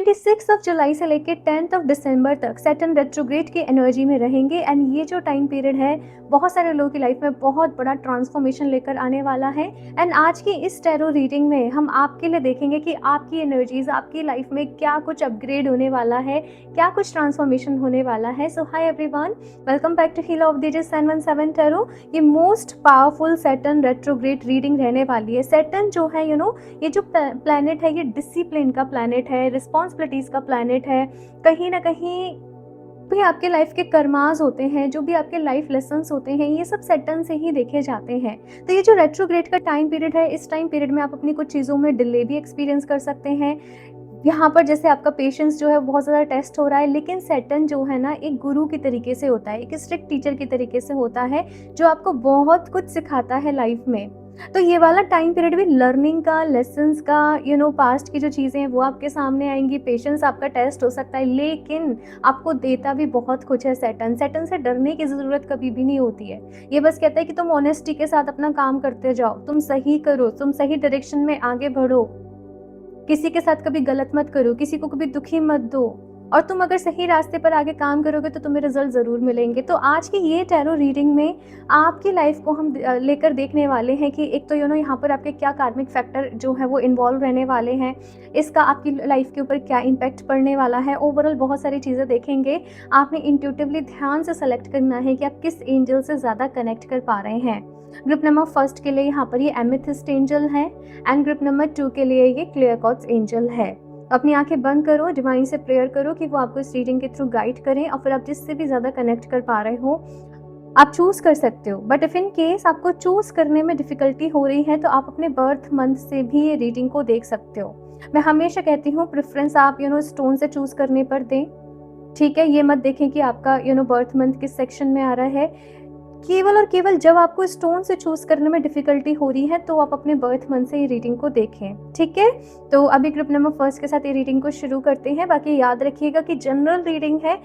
26 जुलाई से लेके 10 दिसंबर तक सैटर्न रेट्रोग्रेड की एनर्जी में रहेंगे एंड ये जो टाइम पीरियड है बहुत सारे लोगों की लाइफ में बहुत बड़ा ट्रांसफॉर्मेशन लेकर आने वाला है। एंड आज की इस टैरो रीडिंग में हम आपके लिए देखेंगे कि आपकी एनर्जीज आपकी लाइफ में क्या कुछ अपग्रेड होने वाला है, क्या कुछ ट्रांसफॉर्मेशन होने वाला है। So hi everyone, welcome back to heal of DJs 717 tarot. ये most powerful Saturn retrograde reading रहने वाली है। सैटर्न जो है ये जो प्लैनेट है ये डिसिप्लिन का प्लैनेट है, रिस्पॉन्सिबिलिटीज का प्लैनेट है। कहीं ना कहीं भी आपके लाइफ के कर्मास होते हैं, जो भी आपके लाइफ लेसन्स होते हैं, ये सब सैटर्न से ही देखे जाते हैं। तो ये जो रेट्रोग्रेड का टाइम पीरियड है, इस टाइम पीरियड में आप अपनी कुछ चीज़ों में डिले भी एक्सपीरियंस कर सकते हैं। यहाँ पर जैसे आपका पेशेंस जो है बहुत ज़्यादा टेस्ट हो रहा है, लेकिन सैटर्न जो है ना एक गुरु की तरीके से होता है, एक स्ट्रिक्ट टीचर की तरीके से होता है जो आपको बहुत कुछ सिखाता है लाइफ में। तो ये वाला टाइम पीरियड भी लर्निंग का, लेसन्स का, पास्ट की जो चीज़ें हैं वो आपके सामने आएंगी। पेशेंस आपका टेस्ट हो सकता है, लेकिन आपको देता भी बहुत कुछ है सैटर्न। सैटर्न से डरने की ज़रूरत कभी भी नहीं होती है। ये बस कहता है कि तुम ऑनेस्टी के साथ अपना काम करते जाओ, तुम सही करो, तुम सही डायरेक्शन में आगे बढ़ो, किसी के साथ कभी गलत मत करो, किसी को कभी दुखी मत दो, और तुम अगर सही रास्ते पर आगे काम करोगे तो तुम्हें रिजल्ट ज़रूर मिलेंगे। तो आज की ये टैरो रीडिंग में आपकी लाइफ को हम लेकर देखने वाले हैं कि एक तो यहाँ पर आपके क्या कार्मिक फैक्टर जो है वो इन्वॉल्व रहने वाले हैं, इसका आपकी लाइफ के ऊपर क्या इम्पैक्ट पड़ने वाला है। ओवरऑल बहुत सारी चीज़ें देखेंगे। आपने इंट्यूटिवली ध्यान से सेलेक्ट करना है कि आप किस एंजल से ज़्यादा कनेक्ट कर पा रहे हैं। ग्रुप नंबर 1 के लिए यहाँ पर ये एमेथिस्ट एंजल है एंड ग्रुप नंबर 2 के लिए ये क्लियर क्वार्ट्ज एंजल है। अपनी आंखें बंद करो, डिवाइन से प्रेयर करो कि वो आपको इस रीडिंग के थ्रू गाइड करें, और फिर आप जिससे भी ज़्यादा कनेक्ट कर पा रहे हो आप चूज़ कर सकते हो। बट इफ़ इन केस आपको चूज़ करने में डिफ़िकल्टी हो रही है तो आप अपने बर्थ मंथ से भी ये रीडिंग को देख सकते हो। मैं हमेशा कहती हूँ प्रेफरेंस आप स्टोन से चूज़ करने पर दें, ठीक है। ये मत देखें कि आपका बर्थ मंथ किस सेक्शन में आ रहा है। केवल और केवल जब आपको स्टोन से चूज करने में डिफिकल्टी हो रही है तो आप अपने बर्थ मंथ से ये रीडिंग को देखें, ठीक है। तो अभी ग्रुप नंबर 1 के साथ ये रीडिंग को शुरू करते हैं। बाकी याद रखिएगा कि जनरल रीडिंग है,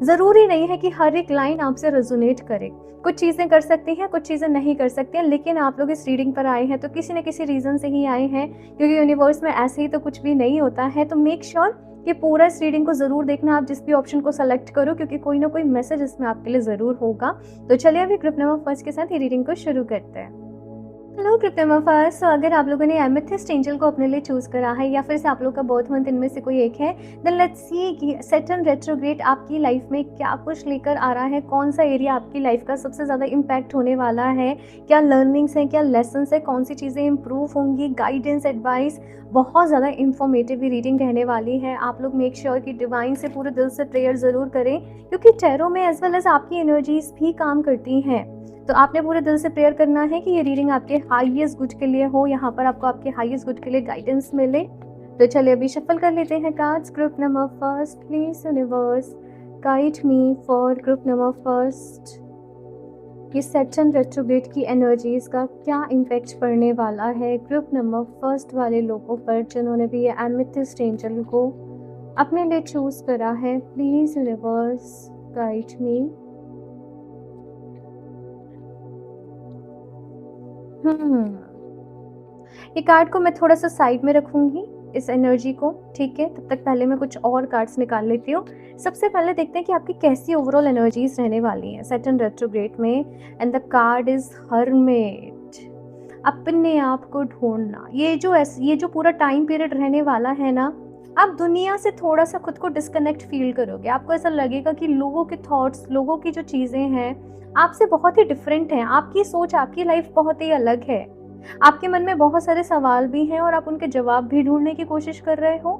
ज़रूरी नहीं है कि हर एक लाइन आपसे रेजोनेट करे। कुछ चीज़ें कर सकती हैं, कुछ चीज़ें नहीं कर सकती हैं, लेकिन आप लोग इस रीडिंग पर आए हैं तो किसी न किसी रीज़न से ही आए हैं, क्योंकि यूनिवर्स में ऐसे ही तो कुछ भी नहीं होता है। तो मेक श्योर कि पूरा इस रीडिंग को ज़रूर देखना, आप जिस भी ऑप्शन को सेलेक्ट करो, क्योंकि कोई ना कोई मैसेज इसमें आपके लिए ज़रूर होगा। तो चलिए अभी ग्रुप नंबर 1 के साथ ये रीडिंग को शुरू करते हैं। Hello group number 1। अगर आप लोगों ने एमेथिस्ट एंजल को अपने लिए चूज करा है या फिर से आप लोग का बर्थ मंथ इनमें से कोई एक है, देन लेट्स सी कि सैटर्न रेट्रोग्रेड आपकी लाइफ में क्या कुछ लेकर आ रहा है, कौन सा एरिया आपकी लाइफ का सबसे ज़्यादा इम्पैक्ट होने वाला है, क्या लर्निंग्स हैं, क्या लेसन्स है, कौन सी चीज़ें इंप्रूव होंगी, गाइडेंस, एडवाइस। बहुत ज़्यादा इंफॉर्मेटिव रीडिंग रहने वाली है। आप लोग मेक श्योर कि डिवाइन से पूरे दिल से प्रेयर ज़रूर करें, क्योंकि टैरो में एज वेल एज आपकी एनर्जीज भी काम करती हैं। तो आपने पूरे दिल से प्रेयर करना है कि ये रीडिंग आपके हाईएस्ट गुड के लिए हो, यहाँ पर आपको आपके हाईएस्ट गुड के लिए गाइडेंस मिले। तो चलिए अभी शफल कर लेते हैं cards. Group number 1, please universe guide me for group number 1। ये सैटर्न रेट्रोग्रेड की एनर्जीज का क्या इम्पैक्ट पड़ने वाला है ग्रुप नंबर 1 वाले लोगों पर, जिन्होंने भी ये एमेथिस्ट एंजल को अपने लिए चूज करा है। प्लीज यूनिवर्स गाइड मी। ये कार्ड को मैं थोड़ा सा साइड में रखूंगी, इस एनर्जी को, ठीक है। तब तक पहले मैं कुछ और कार्ड्स निकाल लेती हूँ। सबसे पहले देखते हैं कि आपकी कैसी ओवरऑल एनर्जीज रहने वाली हैं सैटर्न रेट्रोग्रेड में। And the card is hermit. अपने आप को ढूंढना। ये जो पूरा टाइम पीरियड रहने वाला है ना, आप दुनिया से थोड़ा सा खुद को डिस्कनेक्ट फील करोगे। आपको ऐसा लगेगा कि लोगों के थॉट्स, लोगों की जो चीज़ें हैं आपसे बहुत ही डिफरेंट हैं। आपकी सोच, आपकी लाइफ बहुत ही अलग है। आपके मन में बहुत सारे सवाल भी हैं और आप उनके जवाब भी ढूंढने की कोशिश कर रहे हो,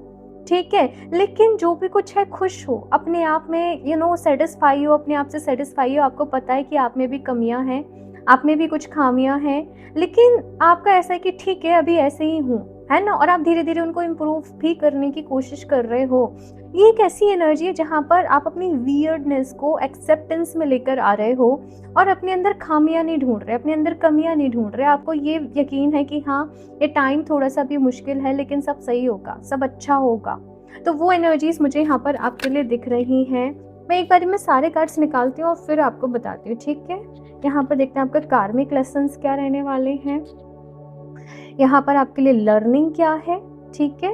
ठीक है। लेकिन जो भी कुछ है, खुश हो अपने आप में, सेटिस्फाई हो, अपने आप से सेटिस्फाई हो। आपको पता है कि आप में भी कमियां हैं, आप में भी कुछ खामियां हैं, लेकिन आपका ऐसा है कि ठीक है अभी ऐसे ही हूँ, है ना, और आप धीरे धीरे उनको इम्प्रूव भी करने की कोशिश कर रहे हो। ये एक ऐसी एनर्जी है जहाँ पर आप अपनी वियर्डनेस को एक्सेप्टेंस में लेकर आ रहे हो और अपने अंदर खामियां नहीं ढूंढ रहे, अपने अंदर कमियां नहीं ढूंढ रहे। आपको ये यकीन है कि हाँ, ये टाइम थोड़ा सा भी मुश्किल है, लेकिन सब सही होगा, सब अच्छा होगा। तो वो एनर्जीज मुझे यहाँ पर आपके लिए दिख रही हैं। मैं एक बार में सारे कार्ड्स निकालती हूँ और फिर आपको बताती हूँ, ठीक है। यहाँ पर देखते हैं आपका कार्मिक लेसन्स क्या रहने वाले हैं, यहाँ पर आपके लिए लर्निंग क्या है, ठीक है।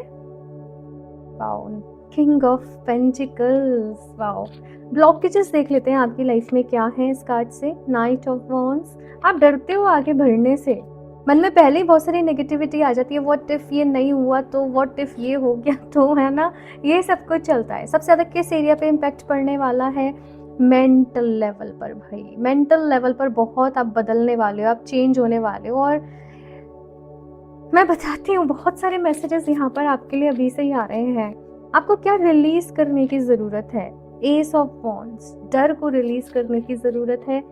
Wow! King of pentacles, wow! Blockages देख लेते हैं आपकी लाइफ में क्या हैं इस कार्ड से। नाइट ऑफ वांड्स, आप डरते हो आगे बढ़ने से। मन में पहले ही बहुत सारी नेगेटिविटी आ जाती है, व्हाट इफ ये नहीं हुआ तो, व्हाट इफ ये हो गया तो, है ना? ये सब कुछ चलता है। सबसे ज़्यादा किस एरिया पे इम्पैक्ट पड़ने वाला है? मेंटल लेवल पर भाई, मेंटल लेवल पर बहुत आप बदलने वाले हो, आप चेंज होने वाले हो। और मैं बताती हूँ, बहुत सारे मैसेजेस यहाँ पर आपके लिए अभी से ही आ रहे हैं। आपको क्या रिलीज़ करने की ज़रूरत है? एस ऑफ वॉन्ड्स, डर को रिलीज़ करने की ज़रूरत है।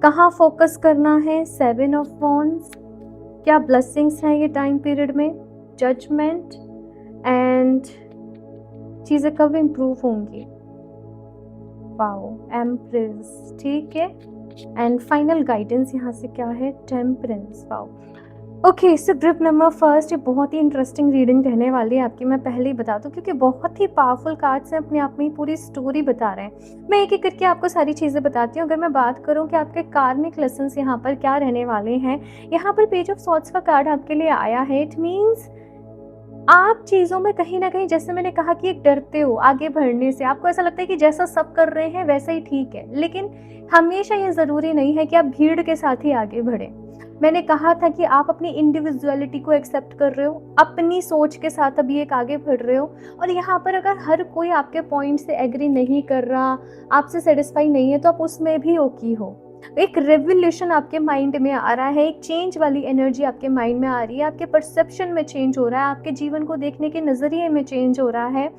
कहाँ फ़ोकस करना है? सेवन ऑफ वॉन्ड्स, क्या ब्लेसिंग्स हैं ये टाइम पीरियड में? जजमेंट एंड चीज़ें कब इम्प्रूव होंगी? वाओ! एम्प्रेस, ठीक है। एंड फाइनल गाइडेंस यहाँ से क्या है? Temperance, wow! Okay, so group number first, ये बहुत ही इंटरेस्टिंग रीडिंग रहने वाली है आपकी, मैं पहले ही बता दूं, क्योंकि बहुत ही पावरफुल कार्ड्स हैं, अपने आप में ही पूरी स्टोरी बता रहे हैं। मैं एक एक करके आपको सारी चीज़ें बताती हूँ। अगर मैं बात करूँ कि आपके कार्मिक लेसन्स यहाँ पर क्या रहने वाले हैं, यहाँ पर पेज ऑफ सॉर्ड्स का कार्ड आपके लिए आया है। इट मीन्स आप चीज़ों में कहीं न कहीं, जैसे मैंने कहा कि एक डरते हो आगे बढ़ने से, आपको ऐसा लगता है कि जैसा सब कर रहे हैं वैसा ही ठीक है, लेकिन हमेशा ये ज़रूरी नहीं है कि आप भीड़ के साथ ही आगे बढ़ें। मैंने कहा था कि आप अपनी इंडिविजुअलिटी को एक्सेप्ट कर रहे हो, अपनी सोच के साथ अभी एक आगे बढ़ रहे हो, और यहाँ पर अगर हर कोई आपके पॉइंट से एग्री नहीं कर रहा, आपसे सेटिस्फाई नहीं है, तो आप उसमें भी ओके हो। एक रेवोल्यूशन आपके माइंड में आ रहा है, एक चेंज वाली एनर्जी आपके माइंड में आ रही है, आपके परसेप्शन में चेंज हो रहा है, आपके जीवन को देखने के नज़रिए में चेंज हो रहा है।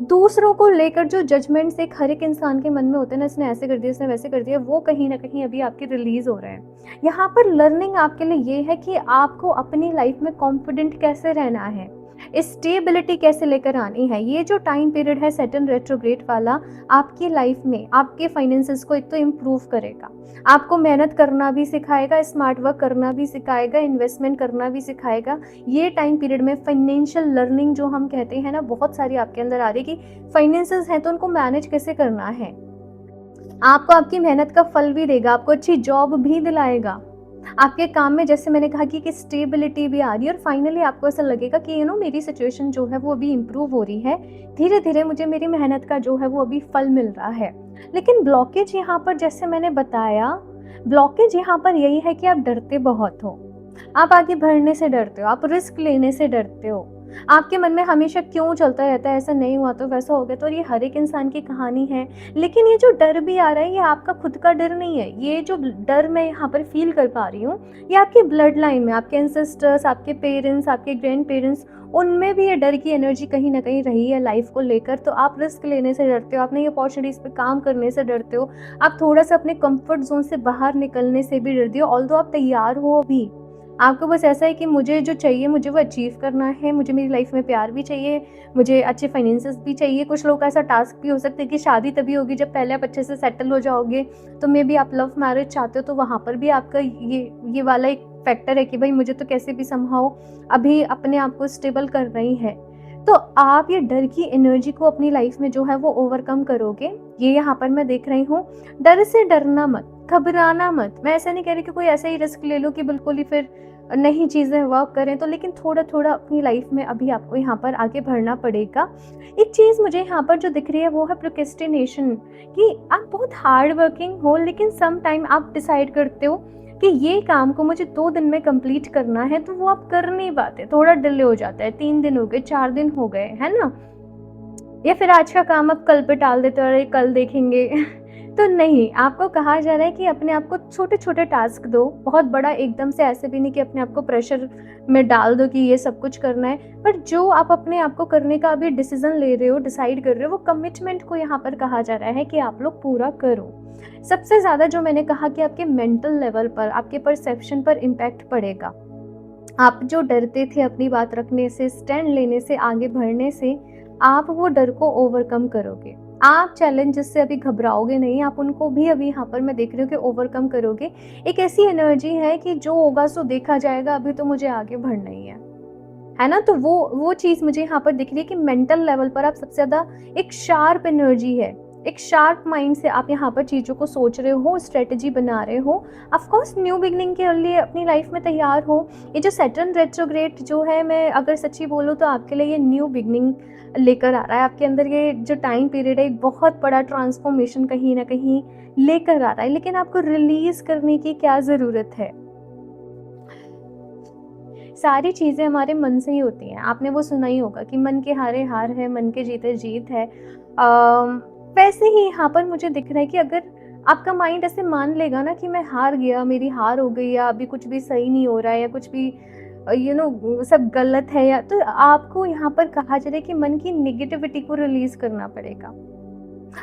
दूसरों को लेकर जो जजमेंट्स एक हर एक इंसान के मन में होते हैं ना, इसने ऐसे कर दिया, इसने वैसे कर दिया, वो कहीं न कहीं अभी आपके रिलीज़ हो रहे हैं। यहाँ पर लर्निंग आपके लिए ये है कि आपको अपनी लाइफ में कॉन्फिडेंट कैसे रहना है, स्टेबिलिटी कैसे लेकर आनी है। ये जो टाइम पीरियड है सैटर्न रेट्रोग्रेड वाला, आपकी लाइफ में आपके फाइनेंसेस को एक तो इम्प्रूव करेगा, आपको मेहनत करना भी सिखाएगा, स्मार्ट वर्क करना भी सिखाएगा, इन्वेस्टमेंट करना भी सिखाएगा। ये टाइम पीरियड में फाइनेंशियल लर्निंग जो हम कहते हैं ना, बहुत सारी आपके अंदर आ रही है कि फाइनेंसेस हैं तो उनको मैनेज कैसे करना है। आपको आपकी मेहनत का फल भी देगा, आपको अच्छी जॉब भी दिलाएगा। आपके काम में, जैसे मैंने कहा कि स्टेबिलिटी भी आ रही है, और फाइनली आपको ऐसा लगेगा कि मेरी सिचुएशन जो है वो अभी इम्प्रूव हो रही है, धीरे धीरे मुझे मेरी मेहनत का जो है वो अभी फल मिल रहा है। लेकिन ब्लॉकेज यहाँ पर, जैसे मैंने बताया, ब्लॉकेज यहाँ पर यही है कि आप डरते बहुत हो, आप आगे बढ़ने से डरते हो, आप रिस्क लेने से डरते हो। आपके मन में हमेशा क्यों चलता रहता है, ऐसा नहीं हुआ तो, वैसा हो गया तो, और ये हर एक इंसान की कहानी है। लेकिन ये जो डर भी आ रहा है, ये आपका खुद का डर नहीं है। ये जो डर मैं यहाँ पर फील कर पा रही हूँ, ये आपकी ब्लड लाइन में, आपके एंसेस्टर्स, आपके पेरेंट्स, आपके ग्रैंड पेरेंट्स, उनमें भी ये डर की एनर्जी कहीं ना कहीं रही है लाइफ को लेकर। तो आप रिस्क लेने से डरते हो, आप नई अपॉर्चुनिटीज़ पे काम करने से डरते हो, आप थोड़ा सा अपने कंफर्ट जोन से बाहर निकलने से भी डरते हो। ऑल्दो आप तैयार हो अभी, आपको बस ऐसा है कि मुझे जो चाहिए मुझे वो अचीव करना है, मुझे मेरी लाइफ में प्यार भी चाहिए, मुझे अच्छे फाइनेंसेस भी चाहिए। कुछ लोग का ऐसा टास्क भी हो सकता है कि शादी तभी होगी जब पहले आप अच्छे से सेटल हो जाओगे। तो मे बी आप लव मैरिज चाहते हो, तो वहाँ पर भी आपका ये वाला एक फैक्टर है कि भाई मुझे तो कैसे भी समहाउ अभी अपने आप को स्टेबल कर रही है। तो आप ये डर की एनर्जी को अपनी लाइफ में जो है वो ओवरकम करोगे, ये यहाँ पर मैं देख रही हूँ। डर से डरना मत, घबराना मत। मैं ऐसा नहीं कह रही कि कोई ऐसा ही रिस्क ले लो कि बिल्कुल ही फिर नहीं चीज़ें वर्क करें, तो लेकिन थोड़ा थोड़ा अपनी लाइफ में अभी आपको यहाँ पर आगे बढ़ना पड़ेगा। एक चीज़ मुझे यहाँ पर जो दिख रही है वो है प्रोक्रेस्टिनेशन, कि आप बहुत हार्ड वर्किंग हो, लेकिन सम टाइम आप डिसाइड करते हो कि ये काम को मुझे 2 दिन में कंप्लीट करना है, तो वो आप कर नहीं पाते, थोड़ा डिले हो जाता है, 3 दिन हो गए, 4 दिन हो गए, है ना? या फिर आज का काम आप कल पे टाल देते हो, अरे कल देखेंगे तो नहीं, आपको कहा जा रहा है कि अपने आप को छोटे-छोटे टास्क दो, बहुत बड़ा एकदम से ऐसे भी नहीं कि अपने आप को प्रेशर में डाल दो कि ये सब कुछ करना है, पर जो आप अपने आप को करने का अभी डिसीजन ले रहे हो, डिसाइड कर रहे हो, वो कमिटमेंट को यहाँ पर कहा जा रहा है कि आप लोग पूरा करो। सबसे ज़्यादा जो मैंने कहा कि आपके मेंटल लेवल पर, आपके परसेप्शन पर इम्पैक्ट पड़ेगा। आप जो डरते थे अपनी बात रखने से, स्टैंड लेने से, आगे बढ़ने से, आप वो डर को ओवरकम करोगे। आप चैलेंजेस से अभी घबराओगे नहीं, आप उनको भी अभी यहाँ पर मैं देख रही हूँ कि ओवरकम करोगे। एक ऐसी एनर्जी है कि जो होगा सो देखा जाएगा, अभी तो मुझे आगे बढ़ना ही है ना? तो वो चीज़ मुझे यहाँ पर दिख रही है कि मेंटल लेवल पर आप सबसे ज़्यादा, एक शार्प एनर्जी है, एक शार्प माइंड से आप यहाँ पर चीज़ों को सोच रहे हो, स्ट्रेटजी बना रहे हो। ऑफ कोर्स न्यू बिगनिंग के लिए अपनी लाइफ में तैयार हो। ये जो सैटर्न रेट्रोग्रेड जो है, मैं अगर सच्ची बोलूँ तो आपके लिए ये न्यू बिगनिंग लेकर आ रहा है। आपके अंदर ये जो टाइम पीरियड है एक बहुत बड़ा ट्रांसफॉर्मेशन कहीं न कहीं लेकर आ रहा है, लेकिन आपको रिलीज़ करने की क्या ज़रूरत है? सारी चीज़ें हमारे मन से ही होती हैं। आपने वो सुना ही होगा कि मन के हारे हार है, मन के जीते जीत है। वैसे ही यहाँ पर मुझे दिख रहा है कि अगर आपका माइंड ऐसे मान लेगा ना कि मैं हार गया, मेरी हार हो गई या अभी कुछ भी सही नहीं हो रहा है या कुछ भी सब गलत है, या तो आपको यहाँ पर कहा जा रहा है कि मन की नेगेटिविटी को रिलीज़ करना पड़ेगा।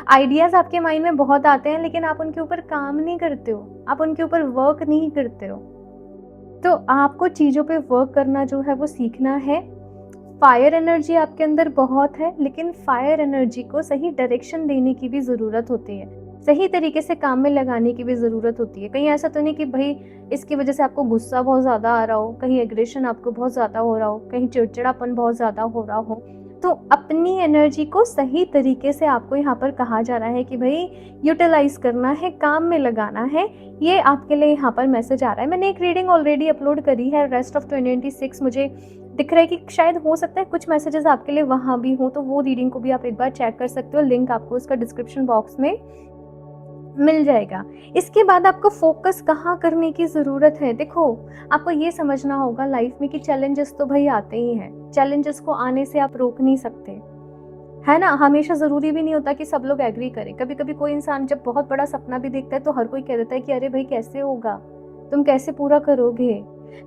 आइडियाज़ आपके माइंड में बहुत आते हैं, लेकिन आप उनके ऊपर काम नहीं करते हो, आप उनके ऊपर वर्क नहीं करते हो। तो आपको चीज़ों पे वर्क करना जो है वो सीखना है। फायर एनर्जी आपके अंदर बहुत है, लेकिन फायर एनर्जी को सही डायरेक्शन देने की भी ज़रूरत होती है। सही तरीके से काम में लगाने की भी ज़रूरत होती है। कहीं ऐसा तो नहीं कि भई इसकी वज़ह से आपको गुस्सा बहुत ज़्यादा आ रहा हो, कहीं एग्रेशन आपको बहुत ज़्यादा हो रहा हो, कहीं चिड़चिड़ापन बहुत ज़्यादा हो रहा हो। तो अपनी एनर्जी को सही तरीके से आपको यहाँ पर कहा जा रहा है कि भई यूटिलाइज़ करना है, काम में लगाना है। ये आपके लिए यहाँ पर मैसेज आ रहा है। मैंने एक रीडिंग ऑलरेडी अपलोड करी है, रेस्ट ऑफ 2026 मुझे दिख रहा है कि शायद हो सकता है कुछ मैसेजेस आपके लिए वहाँ भी हों, तो वो रीडिंग को भी आप एक बार चेक कर सकते हो। लिंक आपको उसका डिस्क्रिप्शन बॉक्स में मिल जाएगा। इसके बाद आपको फ़ोकस कहाँ करने की ज़रूरत है? देखो, आपको ये समझना होगा लाइफ़ में कि चैलेंजेस तो भई आते ही हैं। चैलेंजेस को आने से आप रोक नहीं सकते, है ना? हमेशा ज़रूरी भी नहीं होता कि सब लोग एग्री करें। कभी-कभी कोई इंसान जब बहुत बड़ा सपना भी देखता है तो हर कोई कह देता है कि अरे भई कैसे होगा? तुम कैसे पूरा करोगे?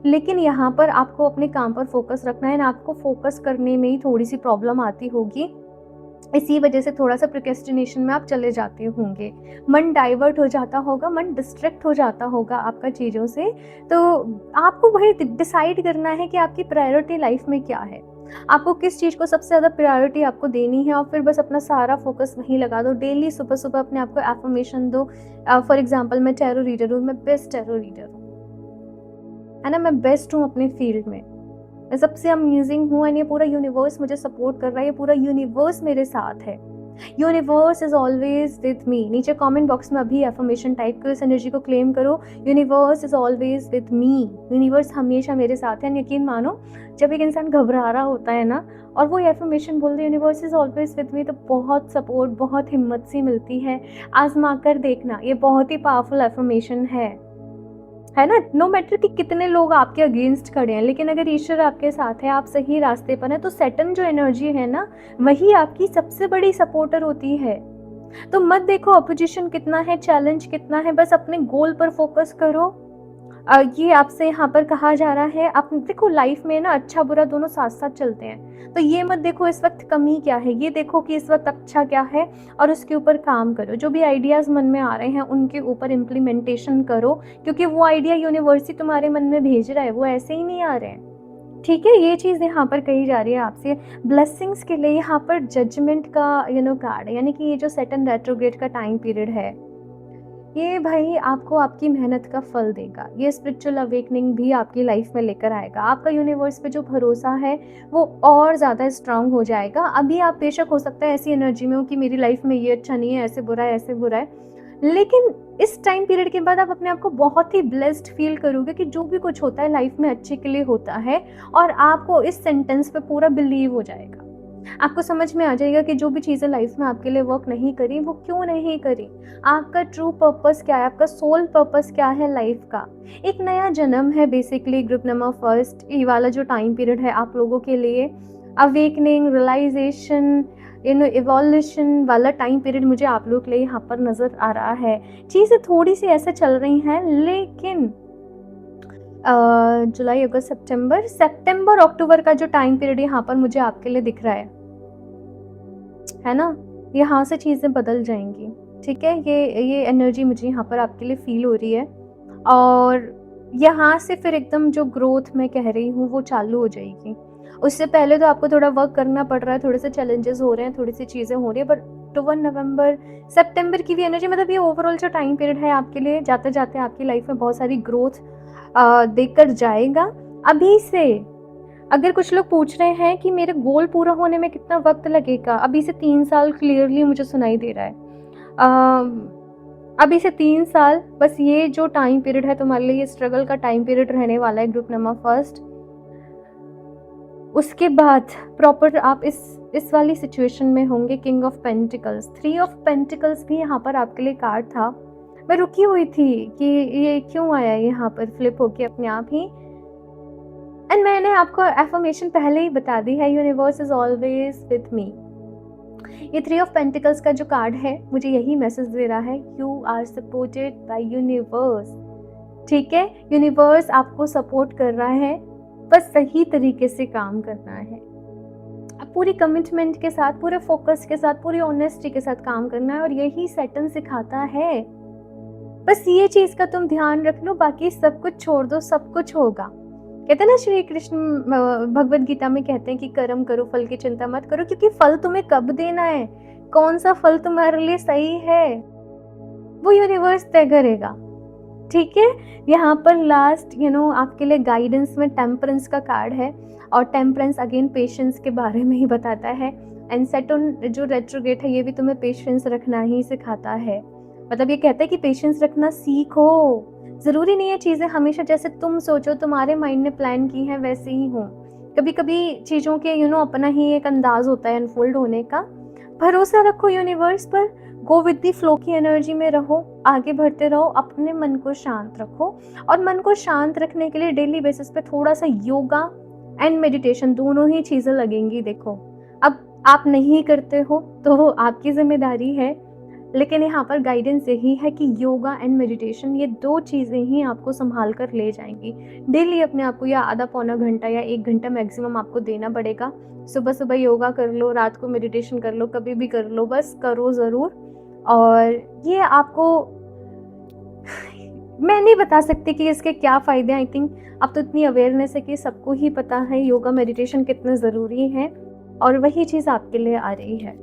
लेकिन यहाँ पर आपको अपने काम पर फ़ोकस रखना है ना, आपको फ़ोकस करने में ही थोड़ी-सी प्रॉब्लम आती होगी। इसी वजह से थोड़ा-सा प्रोक्रेस्टिनेशन में आप चले जाते होंगे। मन डाइवर्ट हो जाता होगा, मन डिस्ट्रैक्ट हो जाता होगा आपका चीज़ों से। तो आपको वही डिसाइड करना है कि आपकी प्रायोरिटी लाइफ़ में क्या है? आपको किस चीज़ को सबसे ज़्यादा प्रायोरिटी आपको देनी है और फिर बस अपना सारा फ़ोकस वहीं लगा दो। डेली सुबह-सुबह अपने आप को अफ़र्मेशन दो। फॉर एग्ज़ाम्पल मैं टैरो रीडर हूँ, मैं बेस्ट टैरो रीडर हूँ। है ना? मैं बेस्ट हूँ अपने फ़ील्ड में। मैं सबसे अमेज़िंग हूँ एंड ये पूरा यूनिवर्स मुझे सपोर्ट कर रहा है, ये पूरा यूनिवर्स मेरे साथ है। यूनिवर्स इज़ ऑलवेज़ विद मी। नीचे कमेंट बॉक्स में अभी अफ़र्मेशन टाइप करो, इस एनर्जी को क्लेम करो, universe is always with me. Universe हमेशा मेरे साथ है। एंड यकीन मानो, जब एक इंसान घबरा रहा होता है ना और वो ये अफ़र्मेशन बोल दे universe is always with me, तो बहुत सपोर्ट, बहुत हिम्मत सी मिलती है। आज़मा कर देखना, ये बहुत ही पावरफुल अफ़र्मेशन है ना? नो मैटर कि कितने लोग आपके अगेंस्ट खड़े हैं, लेकिन अगर ईश्वर आपके साथ है, आप सही रास्ते पर हैं, तो सैटर्न जो एनर्जी है ना, वही आपकी सबसे बड़ी सपोर्टर होती है। तो मत देखो अपोजिशन कितना है, चैलेंज कितना है, बस अपने गोल पर फोकस करो। ये आपसे यहाँ पर कहा जा रहा है, आप देखो लाइफ में ना अच्छा बुरा दोनों साथ-साथ चलते हैं। तो ये मत देखो इस वक़्त कमी क्या है, ये देखो कि इस वक़्त अच्छा क्या है और उसके ऊपर काम करो। जो भी आइडियाज़ मन में आ रहे हैं, उनके ऊपर इम्प्लीमेंटेशन करो, क्योंकि वो आइडिया यूनिवर्स ही तुम्हारे मन में भेज रहा है, वो ऐसे ही नहीं आ रहे हैं। ठीक है? ये चीज़ यहाँ पर कही जा रही है आपसे। ब्लेसिंग्स के लिए यहाँ पर जजमेंट का कार्ड है, यानी कि ये जो सैटर्न रेट्रोग्रेड का टाइम पीरियड है, ये भाई आपको आपकी मेहनत का फल देगा। ये स्पिरिचुअल अवेकनिंग भी आपकी लाइफ में लेकर आएगा। आपका यूनिवर्स पे जो भरोसा है, वो और ज़्यादा स्ट्रॉन्ग हो जाएगा। अभी आप बेशक हो सकता है ऐसी एनर्जी में हो कि मेरी लाइफ में ये अच्छा नहीं है, ऐसे बुरा है, ऐसे बुरा है। लेकिन इस टाइम पीरियड के बाद आप अपने आप को बहुत ही ब्लेस्ड फ़ील करोगे कि जो भी कुछ होता है लाइफ में अच्छे के लिए होता है, और आपको इस सेंटेंस पे पूरा बिलीव हो जाएगा। आपको समझ में आ जाएगा कि जो भी चीज़ें लाइफ में आपके लिए वर्क नहीं करी, वो क्यों नहीं करी। आपका ट्रू पर्पस क्या है, आपका सोल पर्पस क्या है लाइफ का। एक नया जन्म है बेसिकली ग्रुप नंबर फर्स्ट, ये वाला जो टाइम पीरियड है आप लोगों के लिए अवेकनिंग, रियलाइजेशन, इवोल्यूशन वाला टाइम पीरियड मुझे आप लोगों के लिए यहाँ पर नज़र आ रहा है। चीज़ें थोड़ी सी ऐसे चल रही हैं, लेकिन जुलाई, अगस्त, सितंबर, अक्टूबर का जो टाइम पीरियड यहाँ पर मुझे आपके लिए दिख रहा है ना? यहाँ से चीज़ें बदल जाएँगी, ठीक है? ये एनर्जी मुझे यहाँ पर आपके लिए फ़ील हो रही है, और यहाँ से फिर एकदम जो ग्रोथ मैं कह रही हूँ, वो चालू हो जाएगी। उससे पहले तो आपको थोड़ा वर्क करना पड़ रहा है, थोड़े से चैलेंजेस हो रहे हैं, थोड़ी-सी चीज़ें हो रही हैं, बट अक्टूबर, नवंबर, सितंबर की भी एनर्जी, मतलब ये ओवरऑल जो टाइम पीरियड है आपके लिए, जाते-जाते आपकी लाइफ़ में बहुत सारी ग्रोथ देकर जाएगा। अभी से अगर कुछ लोग पूछ रहे हैं कि मेरे गोल पूरा होने में कितना वक़्त लगेगा, अभी से 3 साल क्लियरली मुझे सुनाई दे रहा है। अभी से 3 साल, बस ये जो टाइम पीरियड है तुम्हारे लिए, ये स्ट्रगल का टाइम पीरियड रहने वाला है ग्रुप नंबर फर्स्ट। उसके बाद प्रॉपर आप इस वाली सिचुएशन में होंगे। King of pentacles, 3 of pentacles भी यहाँ पर आपके लिए कार्ड था। मैं रुकी हुई थी कि ये क्यों आया यहाँ पर फ्लिप होके अपने आप ही। एंड मैंने आपको एफर्मेशन पहले ही बता दी है, universe is always with me. ये 3 ऑफ पेंटिकल्स का जो कार्ड है मुझे यही मैसेज दे रहा है, you are supported by universe. ठीक है, यूनिवर्स आपको सपोर्ट कर रहा है, बस सही तरीके से काम करना है। अब पूरी कमिटमेंट के साथ, पूरे फोकस के साथ, पूरी ऑनेस्टी के साथ काम करना है, और यही सैटर्न सिखाता है। बस ये चीज का तुम ध्यान रख लो, बाकी सब कुछ छोड़ दो, सब कुछ होगा। कहते हैं ना, श्री कृष्ण भगवत गीता में कहते हैं कि कर्म करो, फल की चिंता मत करो, क्योंकि फल तुम्हें कब देना है, कौन सा फल तुम्हारे लिए सही है, वो यूनिवर्स तय करेगा। ठीक है, यहाँ पर लास्ट आपके लिए गाइडेंस में टेम्परेंस का कार्ड है, और टेम्परेंस अगेन पेशेंस के बारे में ही बताता है। एंड सैटर्न जो रेट्रोग्रेड है ये भी तुम्हें पेशेंस रखना ही सिखाता है। मतलब ये कहता है कि पेशेंस रखना सीखो। जरूरी नहीं है चीजें हमेशा जैसे तुम सोचो, तुम्हारे माइंड ने प्लान की है वैसे ही हो। कभी कभी चीजों के अपना ही एक अंदाज होता है अनफोल्ड होने का। भरोसा रखो यूनिवर्स पर, गो विद दी फ्लो की एनर्जी में रहो, आगे बढ़ते रहो, अपने मन को शांत रखो। और मन को शांत रखने के लिए डेली बेसिस पे थोड़ा सा योगा एंड मेडिटेशन, दोनों ही चीजें लगेंगी। देखो, अब आप नहीं करते हो तो आपकी जिम्मेदारी है, लेकिन यहाँ पर गाइडेंस यही है कि योगा एंड मेडिटेशन, ये 2 चीज़ें ही आपको संभाल कर ले जाएंगी। डेली अपने आप को या आधा पौना घंटा या 1 घंटा मैक्सिमम आपको देना पड़ेगा। सुबह सुबह योगा कर लो, रात को मेडिटेशन कर लो, कभी भी कर लो, बस करो ज़रूर। और ये आपको मैं नहीं बता सकती कि इसके क्या फ़ायदे हैं। आई थिंक अब तो इतनी अवेयरनेस है कि सबको ही पता है योगा मेडिटेशन कितने ज़रूरी हैं, और वही चीज़ आपके लिए आ रही है।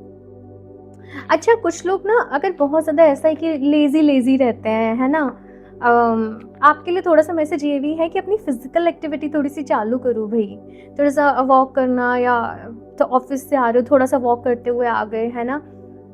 अच्छा, कुछ लोग ना अगर बहुत ज़्यादा ऐसा है कि लेज़ी रहते हैं, है ना, आपके लिए थोड़ा सा मैसेज ये भी है कि अपनी फिजिकल एक्टिविटी थोड़ी सी चालू करो भाई। थोड़ा सा वॉक करना, या तो ऑफिस से आ रहे हो थोड़ा सा वॉक करते हुए आ गए, है ना,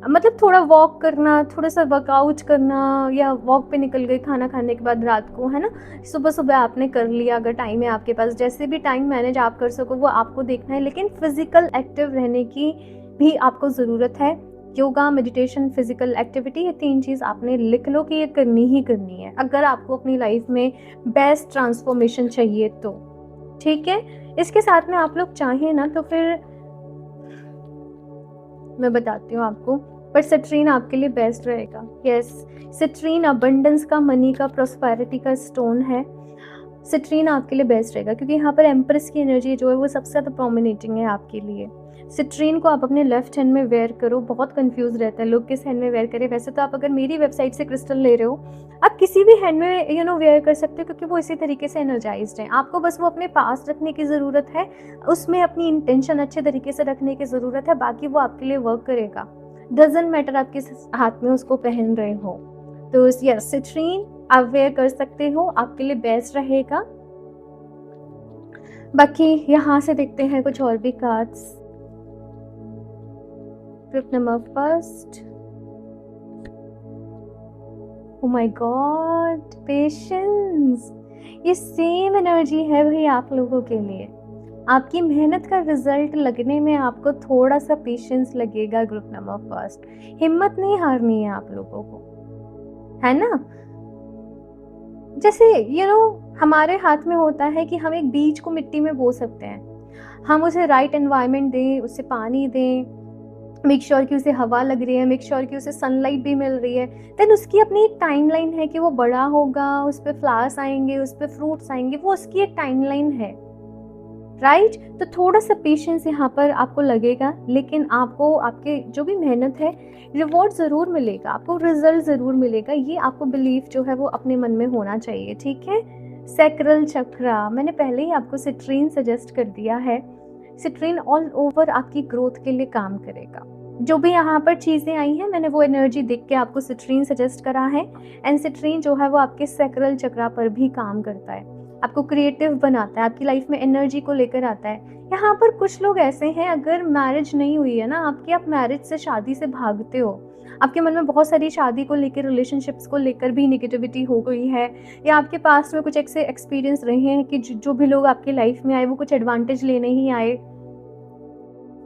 मतलब थोड़ा वॉक करना, थोड़ा सा वर्कआउट करना, या वॉक पे निकल गए खाना खाने के बाद रात को, है ना, सुबह सुबह आपने कर लिया, अगर टाइम है आपके पास, जैसे भी टाइम मैनेज आप कर सको वो आपको देखना है। लेकिन फिजिकल एक्टिव रहने की भी आपको ज़रूरत है। योगा, मेडिटेशन, फिजिकल एक्टिविटी, ये 3 चीज़ आपने लिख लो कि ये करनी ही करनी है, अगर आपको अपनी लाइफ में बेस्ट ट्रांसफॉर्मेशन चाहिए तो। ठीक है, इसके साथ में आप लोग चाहें ना तो फिर मैं बताती हूँ आपको, पर सिट्रीन आपके लिए बेस्ट रहेगा। यस, सिट्रीन अबंडेंस का, मनी का, प्रॉस्पेरिटी का स्टोन है। सिट्रीन आपके लिए बेस्ट रहेगा क्योंकि यहाँ पर एम्प्रेस की एनर्जी जो है वो सबसे ज़्यादा प्रोमिनेटिंग है आपके लिए। सिट्रीन को आप अपने लेफ्ट हैंड में वेयर करो। बहुत कंफ्यूज रहता है लोग किस हैंड में वेयर करें। वैसे तो आप अगर मेरी वेबसाइट से क्रिस्टल ले रहे हो, आप किसी भी हैंड में वेयर कर सकते हो, क्योंकि वो इसी तरीके से एनर्जाइज्ड है। आपको बस वो अपने पास रखने की ज़रूरत है, उसमें अपनी इंटेंशन अच्छे तरीके से रखने की ज़रूरत है, बाकी वो आपके लिए वर्क करेगा। डजेंट मैटर आप किस हाथ में उसको पहन रहे हो। तो यस, सिट्रीन आप वेयर कर सकते हो, आपके लिए बेस्ट रहेगा। बाकी यहाँ से देखते हैं कुछ और भी cards. Group number first, oh my God, patience. ये सेम एनर्जी है भाई आप लोगों के लिए। आपकी मेहनत का रिजल्ट लगने में आपको थोड़ा सा पेशेंस लगेगा। ग्रुप नंबर फर्स्ट, हिम्मत नहीं हारनी है आप लोगों को, है ना। जैसे हमारे हाथ में होता है कि हम एक बीज को मिट्टी में बो सकते हैं। हम उसे राइट एनवायरनमेंट दें, उसे पानी दें, मेक श्योर कि उसे हवा लग रही है, मेक श्योर कि उसे सनलाइट भी मिल रही है। देन उसकी अपनी एक टाइमलाइन है कि वो बड़ा होगा, उस पर फ्लावर्स आएंगे, उस पर फ्रूट्स आएंगे, वो उसकी एक टाइमलाइन है, राइट। तो थोड़ा सा पेशेंस यहाँ पर आपको लगेगा, लेकिन आपको आपके जो भी मेहनत है रिवॉर्ड ज़रूर मिलेगा, आपको रिजल्ट ज़रूर मिलेगा। ये आपको बिलीफ जो है वो अपने मन में होना चाहिए, ठीक है। सैक्रल चक्रा, मैंने पहले ही आपको सिट्रीन सजेस्ट कर दिया है। सिट्रीन ऑल ओवर आपकी ग्रोथ के लिए काम करेगा। जो भी यहाँ पर चीज़ें आई हैं, मैंने वो एनर्जी देख के आपको सिट्रीन सजेस्ट करा है। एंड सिट्रीन जो है वो आपके सैक्रल चक्रा पर भी काम करता है। आपको क्रिएटिव बनाता है, आपकी लाइफ में एनर्जी को लेकर आता है। यहाँ पर कुछ लोग ऐसे हैं, अगर मैरिज नहीं हुई है ना आपकी, आप मैरिज से, शादी से भागते हो। आपके मन में बहुत सारी शादी को लेकर, रिलेशनशिप्स को लेकर भी नेगेटिविटी हो गई है, या आपके पास में कुछ ऐसे एक्सपीरियंस रहे हैं कि जो भी लोग आपकी लाइफ में आए वो कुछ एडवांटेज लेने ही आए।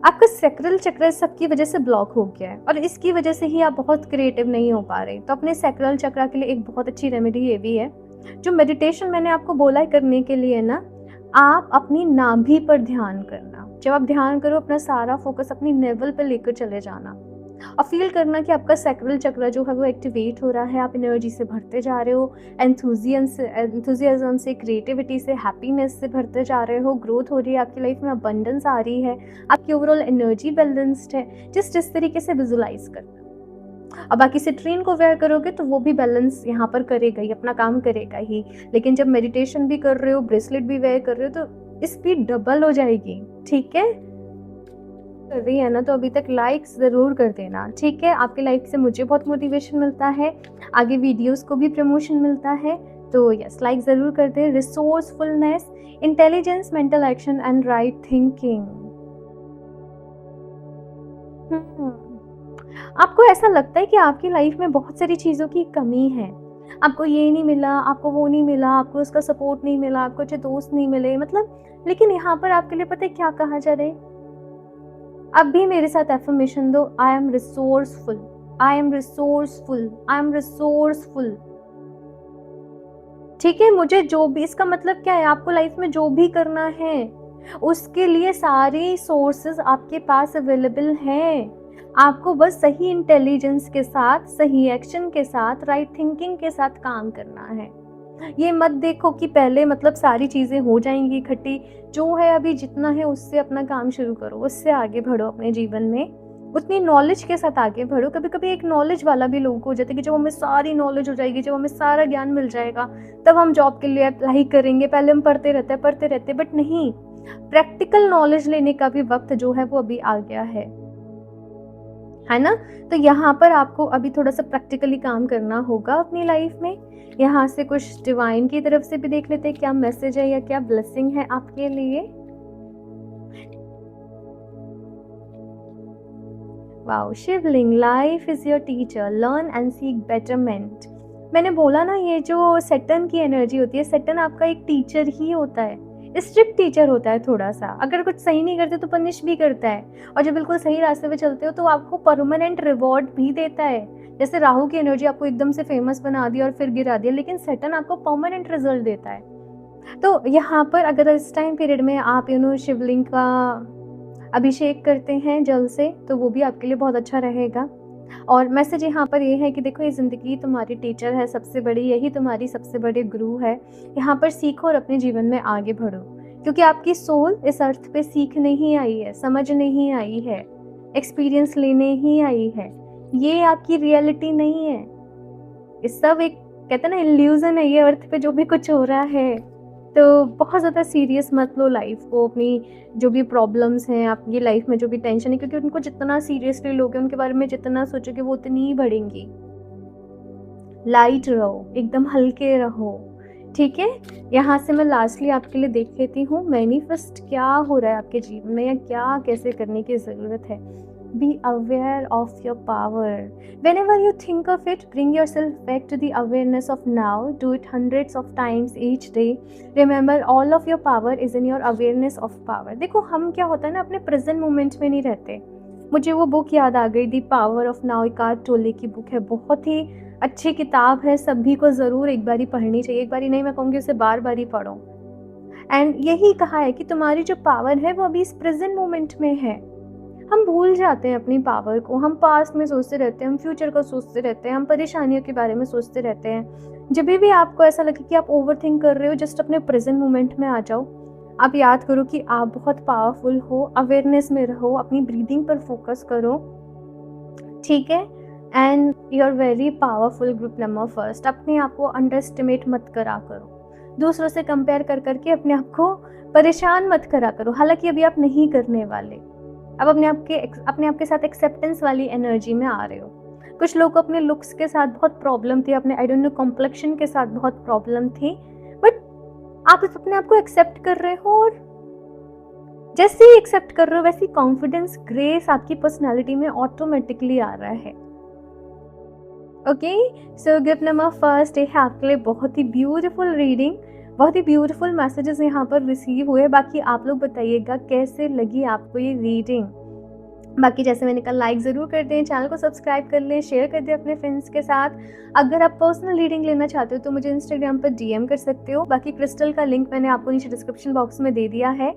आपका सैक्रल चक्र सबकी वजह से ब्लॉक हो गया है और इसकी वजह से ही आप बहुत क्रिएटिव नहीं हो पा रहे। तो अपने सैक्रल चक्र के लिए एक बहुत अच्छी रेमेडी ये भी है, जो मेडिटेशन मैंने आपको बोला है करने के लिए ना, आप अपनी नाभि पर ध्यान करना। जब आप ध्यान करो, अपना सारा फोकस अपनी नेवल पर लेकर चले जाना और फील करना कि आपका सैक्रल चक्र जो है वो एक्टिवेट हो रहा है, आप एनर्जी से भरते जा रहे हो, एंथुजियाज्म से, क्रिएटिविटी से, हैप्पीनेस से भरते जा रहे हो, ग्रोथ हो रही है आपकी लाइफ में, अबंडेंस आ रही है, आपकी ओवरऑल एनर्जी बैलेंस्ड है। जिस जिस तरीके से विजुलाइज करना। अब बाकी सिट्रीन को वेयर करोगे तो वो भी बैलेंस यहाँ पर करेगा ही, अपना काम करेगा ही। लेकिन जब मेडिटेशन भी कर रहे हो, ब्रेसलेट भी वेयर कर रहे हो, तो स्पीड डबल हो जाएगी। ठीक है, कर रही है ना तो अभी तक लाइक्स ज़रूर कर देना। ठीक है, आपकी लाइक से मुझे बहुत मोटिवेशन मिलता है, आगे वीडियोस को भी प्रमोशन मिलता है। तो यस, लाइक ज़रूर कर दें। Resourcefulness, intelligence, mental action and right thinking. आपको ऐसा लगता है कि आपकी लाइफ में बहुत सारी चीज़ों की कमी है, आपको ये नहीं मिला, आपको वो नहीं मिला, आपको उसका सपोर्ट नहीं मिला, आपको अच्छे दोस्त नहीं मिले, मतलब, लेकिन यहाँ पर आपके लिए पता है क्या कहा जा रहा है? अब भी मेरे साथ एफर्मेशन दो, I am resourceful, I am resourceful, I am resourceful. ठीक है, मुझे जो भी, इसका मतलब क्या है, आपको लाइफ में जो भी करना है उसके लिए सारे सोर्सेस आपके पास अवेलेबल हैं। आपको बस सही इंटेलिजेंस के साथ, सही एक्शन के साथ, राइट थिंकिंग के साथ काम करना है। ये मत देखो कि पहले मतलब सारी चीज़ें हो जाएंगी इकट्ठी, जो है अभी जितना है उससे अपना काम शुरू करो, उससे आगे बढ़ो अपने जीवन में, उतनी नॉलेज के साथ आगे बढ़ो। कभी कभी एक नॉलेज वाला भी लोगों को हो जाता है कि जब हमें सारी नॉलेज हो जाएगी, जब हमें सारा ज्ञान मिल जाएगा, तब हम जॉब के लिए अप्लाई करेंगे। पहले हम पढ़ते रहते, बट नहीं, प्रैक्टिकल नॉलेज लेने का भी वक्त जो है वो अभी आ गया है ना। तो यहाँ पर आपको अभी थोड़ा सा प्रैक्टिकली काम करना होगा अपनी लाइफ में। यहाँ से कुछ डिवाइन की तरफ से भी देख लेते हैं क्या मैसेज है या क्या ब्लेसिंग है आपके लिए। Wow, Shivling, life is your teacher, learn and seek betterment. मैंने बोला ना, ये जो सैटर्न की एनर्जी होती है, सैटर्न आपका एक टीचर ही होता है, स्ट्रिक्ट टीचर होता है थोड़ा सा। अगर कुछ सही नहीं करते तो पनिश भी करता है, और जब बिल्कुल सही रास्ते पे चलते हो तो आपको परमानेंट रिवॉर्ड भी देता है। जैसे राहु की एनर्जी आपको एकदम से फेमस बना दिया और फिर गिरा दिया, लेकिन सैटर्न आपको परमानेंट रिजल्ट देता है। तो यहाँ पर अगर इस टाइम पीरियड में आप शिवलिंग का अभिषेक करते हैं जल से, तो वो भी आपके लिए बहुत अच्छा रहेगा। और मैसेज यहाँ पर ये है कि देखो, ये ज़िंदगी तुम्हारी टीचर है सबसे बड़ी, यही तुम्हारी सबसे बड़ी गुरु है। यहाँ पर सीखो और अपने जीवन में आगे बढ़ो, क्योंकि आपकी सोल इस अर्थ पे सीखने ही आई है, समझने ही आई है, एक्सपीरियंस लेने ही आई है। ये आपकी रियलिटी नहीं है, ये सब एक, कहते हैं ना, इल्यूजन है ये अर्थ पे जो भी कुछ हो रहा है। तो बहुत ज़्यादा सीरियस मत लो लाइफ को, अपनी जो भी प्रॉब्लम्स हैं आपकी लाइफ में, जो भी टेंशन है, क्योंकि उनको जितना सीरियसली लोगे, उनके बारे में जितना सोचोगे, वो उतनी ही बढ़ेंगी। लाइट रहो, एकदम हल्के रहो। ठीक है, यहाँ से मैं लास्टली आपके लिए देख लेती हूँ मैनिफेस्ट क्या हो रहा है आपके जीवन में, या क्या कैसे करने की ज़रूरत है। Be aware of your power. Whenever you think of it, bring yourself back to the awareness of now. Do it hundreds of times each day. Remember, all of your power is in your awareness of power. देखो, हम क्या होता है ना, अपने present moment में नहीं रहते। मुझे वो बुक याद आ गई, the power of now, Ekart टोले की बुक है, बहुत ही अच्छी किताब है, सभी को ज़रूर एक बारी पढ़नी चाहिए। एक बारी नहीं, मैं कहूँगी उसे बार बार ही पढ़ो। एंड यही कहा है कि तुम्हारी जो पावर है वो अभी इस प्रेजेंट मोमेंट में है। हम भूल जाते हैं अपनी पावर को, हम पास्ट में सोचते रहते हैं, हम फ्यूचर को सोचते रहते हैं, हम परेशानियों के बारे में सोचते रहते हैं। जब भी आपको ऐसा लगे कि आप ओवरथिंक कर रहे हो, जस्ट अपने प्रेजेंट मोमेंट में आ जाओ। आप याद करो कि आप बहुत पावरफुल हो, अवेयरनेस में रहो, अपनी ब्रीदिंग पर फोकस करो। ठीक है, and you are very powerful. Group number first, अपने आप को अंडर एस्टिमेट मत करा करो, दूसरों से कंपेयर कर करके अपने आप को परेशान मत करा करो। हालांकि अभी आप नहीं करने वाले, अब अपने आप के साथ एक्सेप्टेंस वाली एनर्जी में आ रहे हो। कुछ लोग को अपने लुक्स के साथ बहुत प्रॉब्लम थी, अपने आई डोंट नो कॉम्प्लेक्शन के साथ बहुत प्रॉब्लम थी, बट आप अपने आप को एक्सेप्ट कर रहे हो, और जैसे ही एक्सेप्ट कर रहे हो वैसी कॉन्फिडेंस, ग्रेस आपकी पर्सनालिटी में ऑटोमेटिकली आ रहा है। ओके, सो गिफ्ट नंबर फर्स्ट ये है आपके लिए बहुत ही ब्यूटीफुल रीडिंग, बहुत ही ब्यूटीफुल मैसेजेस यहाँ पर रिसीव हुए। बाकी आप लोग बताइएगा कैसे लगी आपको ये रीडिंग। बाकी जैसे मैंने कहा, लाइक ज़रूर कर दें, चैनल को सब्सक्राइब कर लें, शेयर कर दें अपने फ्रेंड्स के साथ। अगर आप पर्सनल रीडिंग लेना चाहते हो तो मुझे इंस्टाग्राम पर डीएम कर सकते हो। बाकी क्रिस्टल का लिंक मैंने आपको नीचे डिस्क्रिप्शन बॉक्स में दे दिया है,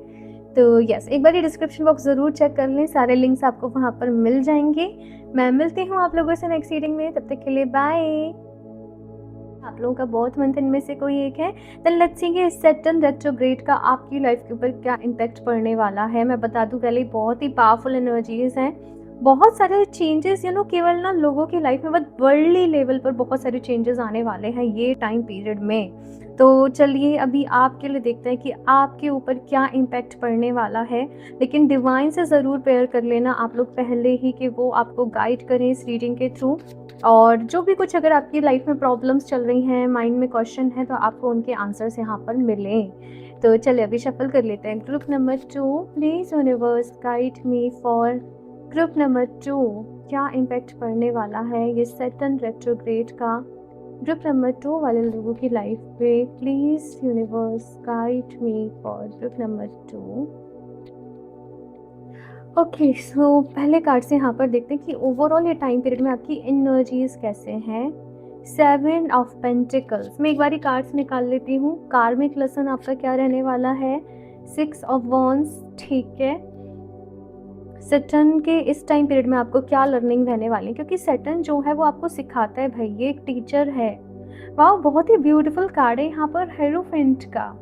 तो यस, एक बार ये डिस्क्रिप्शन बॉक्स ज़रूर चेक कर लें, सारे लिंक्स आपको वहाँ पर मिल जाएंगे। मैं मिलती हूँ आप लोगों से नेक्स्ट रीडिंग में, तब तक के लिए बाय। आप लोगों का बहुत मंथ इनमें से कोई एक है, देन लेट्स सी कि सैटर्न रेट्रोग्रेड का आपकी लाइफ के ऊपर क्या इम्पैक्ट पड़ने वाला है। मैं बता दूं पहले, बहुत ही पावरफुल एनर्जीज हैं, बहुत सारे चेंजेस, केवल ना लोगों की लाइफ में, बट वर्ल्डली लेवल पर बहुत सारे चेंजेस आने वाले हैं ये टाइम पीरियड में। तो चलिए अभी आपके लिए देखते हैं कि आपके ऊपर क्या इम्पैक्ट पड़ने वाला है। लेकिन डिवाइन से ज़रूर प्रेयर कर लेना आप लोग पहले ही, कि वो आपको गाइड करें इस रीडिंग के थ्रू। और जो भी कुछ अगर आपकी लाइफ में प्रॉब्लम्स चल रही हैं, माइंड में क्वेश्चन है, तो आपको उनके आंसर्स यहाँ पर मिलें। तो चलिए अभी शफल कर लेते हैं। Group number 2, please universe guide me for group number 2, क्या इम्पैक्ट पड़ने वाला है ये सैटर्न रेट्रोग्रेड का ग्रुप नंबर 2 वाले लोगों की लाइफ पे। Please universe guide me for group number 2। Okay, so पहले कार्ड से यहाँ पर देखते हैं कि ओवरऑल ये टाइम पीरियड में आपकी एनर्जीज कैसे हैं। 7 ऑफ पेंटिकल्स, मैं एक बारी कार्ड्स निकाल लेती हूँ। कार्मिक लेसन आपका क्या रहने वाला है। 6 ऑफ वॉन्ड्स, ठीक है। सैटर्न के इस टाइम पीरियड में आपको क्या लर्निंग रहने वाली है, क्योंकि सैटर्न जो है वो आपको सिखाता है भाई, ये एक टीचर है। वाह, बहुत ही ब्यूटीफुल कार्ड है यहाँ पर हेरोफेंट का।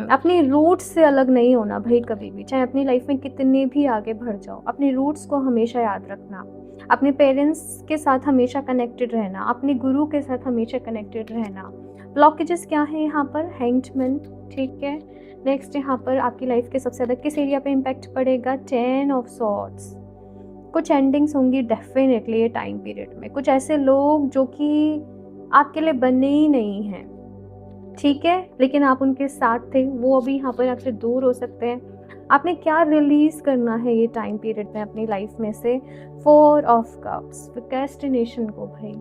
अपनी रूट्स से अलग नहीं होना भाई कभी भी, चाहे अपनी लाइफ में कितने भी आगे बढ़ जाओ, अपनी रूट्स को हमेशा याद रखना, अपने पेरेंट्स के साथ हमेशा कनेक्टेड रहना, अपने गुरु के साथ हमेशा कनेक्टेड रहना। ब्लॉकेजेस क्या है यहाँ पर, हैंग्ड मैन, ठीक है। नेक्स्ट यहाँ पर आपकी लाइफ के सबसे ज़्यादा किस एरिया पे इम्पैक्ट पड़ेगा। 10 ऑफ सॉर्ड्स, कुछ एंडिंग्स होंगी डेफिनेटली ये टाइम पीरियड में। कुछ ऐसे लोग जो कि आपके लिए बने ही नहीं हैं, ठीक है, लेकिन आप उनके साथ थे, वो अभी यहाँ पर आपसे दूर हो सकते हैं। आपने क्या रिलीज करना है ये टाइम पीरियड में अपनी लाइफ में से। 4 ऑफ कप्स, डेस्टिनेशन को भाई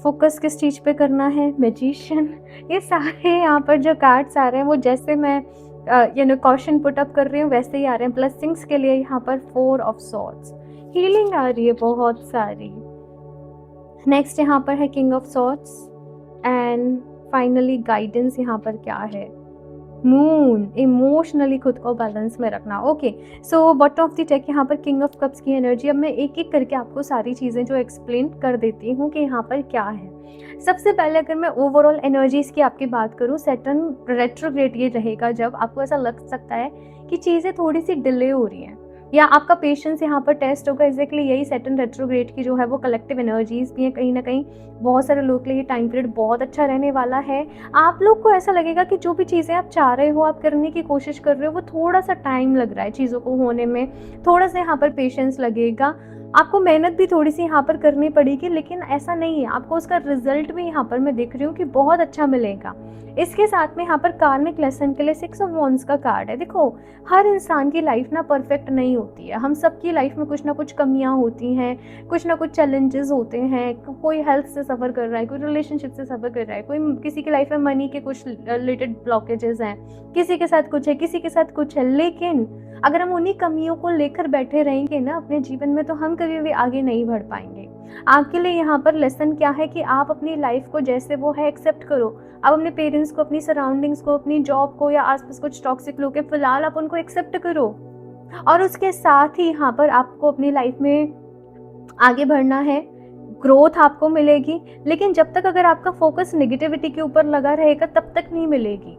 फोकस किस चीज़ पे करना है। मैजिशियन, ये सारे यहाँ पर जो कार्ड्स आ रहे हैं वो जैसे मैं क्वेश्चन पुट अप कर रही हूँ वैसे ही आ रहे हैं। ब्लेसिंग्स के लिए यहाँ पर 4 ऑफ सॉर्ड्स, हीलिंग आ रही है बहुत सारी। नेक्स्ट यहाँ पर है king of swords, and finally guidance यहाँ पर क्या है। मून, इमोशनली खुद को बैलेंस में रखना। Okay, so bottom of the deck यहाँ पर किंग ऑफ कप्स की एनर्जी। अब मैं एक एक करके आपको सारी चीज़ें जो एक्सप्लेन कर देती हूँ कि यहाँ पर क्या है। सबसे पहले अगर मैं ओवरऑल एनर्जीज की आपकी बात करूँ, सैटर्न रेट्रोग्रेड ये रहेगा जब आपको ऐसा लग सकता है कि चीज़ें थोड़ी सी डिले हो रही हैं, या आपका पेशेंस यहाँ पर टेस्ट होगा। एग्जैक्टली यही सैटर्न रेट्रोग्रेड की जो है वो कलेक्टिव एनर्जीज भी हैं। कहीं ना कहीं बहुत सारे लोग के लिए टाइम पीरियड बहुत अच्छा रहने वाला है। आप लोग को ऐसा लगेगा कि जो भी चीज़ें आप चाह रहे हो, आप करने की कोशिश कर रहे हो, वो थोड़ा सा टाइम लग रहा है चीज़ों को होने में, थोड़ा सा यहाँ पर पेशेंस लगेगा, आपको मेहनत भी थोड़ी सी यहाँ पर करनी पड़ेगी, लेकिन ऐसा नहीं है, आपको उसका रिजल्ट भी यहाँ पर मैं दिख रही हूँ कि बहुत अच्छा मिलेगा। इसके साथ में यहाँ पर कार्मिक लेसन के लिए 6 ऑफ वॉन्ड्स का कार्ड है। देखो, हर इंसान की लाइफ ना परफेक्ट नहीं होती है, हम सबकी लाइफ में कुछ ना कुछ कमियां होती हैं, कुछ ना कुछ चैलेंजेस होते हैं। कोई हेल्थ से सफ़र कर रहा है, कोई रिलेशनशिप से सफ़र कर रहा है, कोई किसी की लाइफ में मनी के कुछ रिलेटेड ब्लॉकेजेस हैं, किसी के साथ कुछ है, किसी के साथ कुछ है। लेकिन अगर हम उन्हीं कमियों को लेकर बैठे रहेंगे ना अपने जीवन में, तो हम कभी भी आगे नहीं बढ़ पाएंगे। आपके लिए यहाँ पर लेसन क्या है कि आप अपनी लाइफ को जैसे वो है एक्सेप्ट करो। आप अपने पेरेंट्स को, अपनी सराउंडिंग्स को, अपनी जॉब को, या आसपास कुछ टॉक्सिक लोग हैं, फिलहाल आप उनको एक्सेप्ट करो, और उसके साथ ही यहाँ पर आपको अपनी लाइफ में आगे बढ़ना है। ग्रोथ आपको मिलेगी, लेकिन जब तक अगर आपका फोकस नेगेटिविटी के ऊपर लगा रहेगा तब तक नहीं मिलेगी।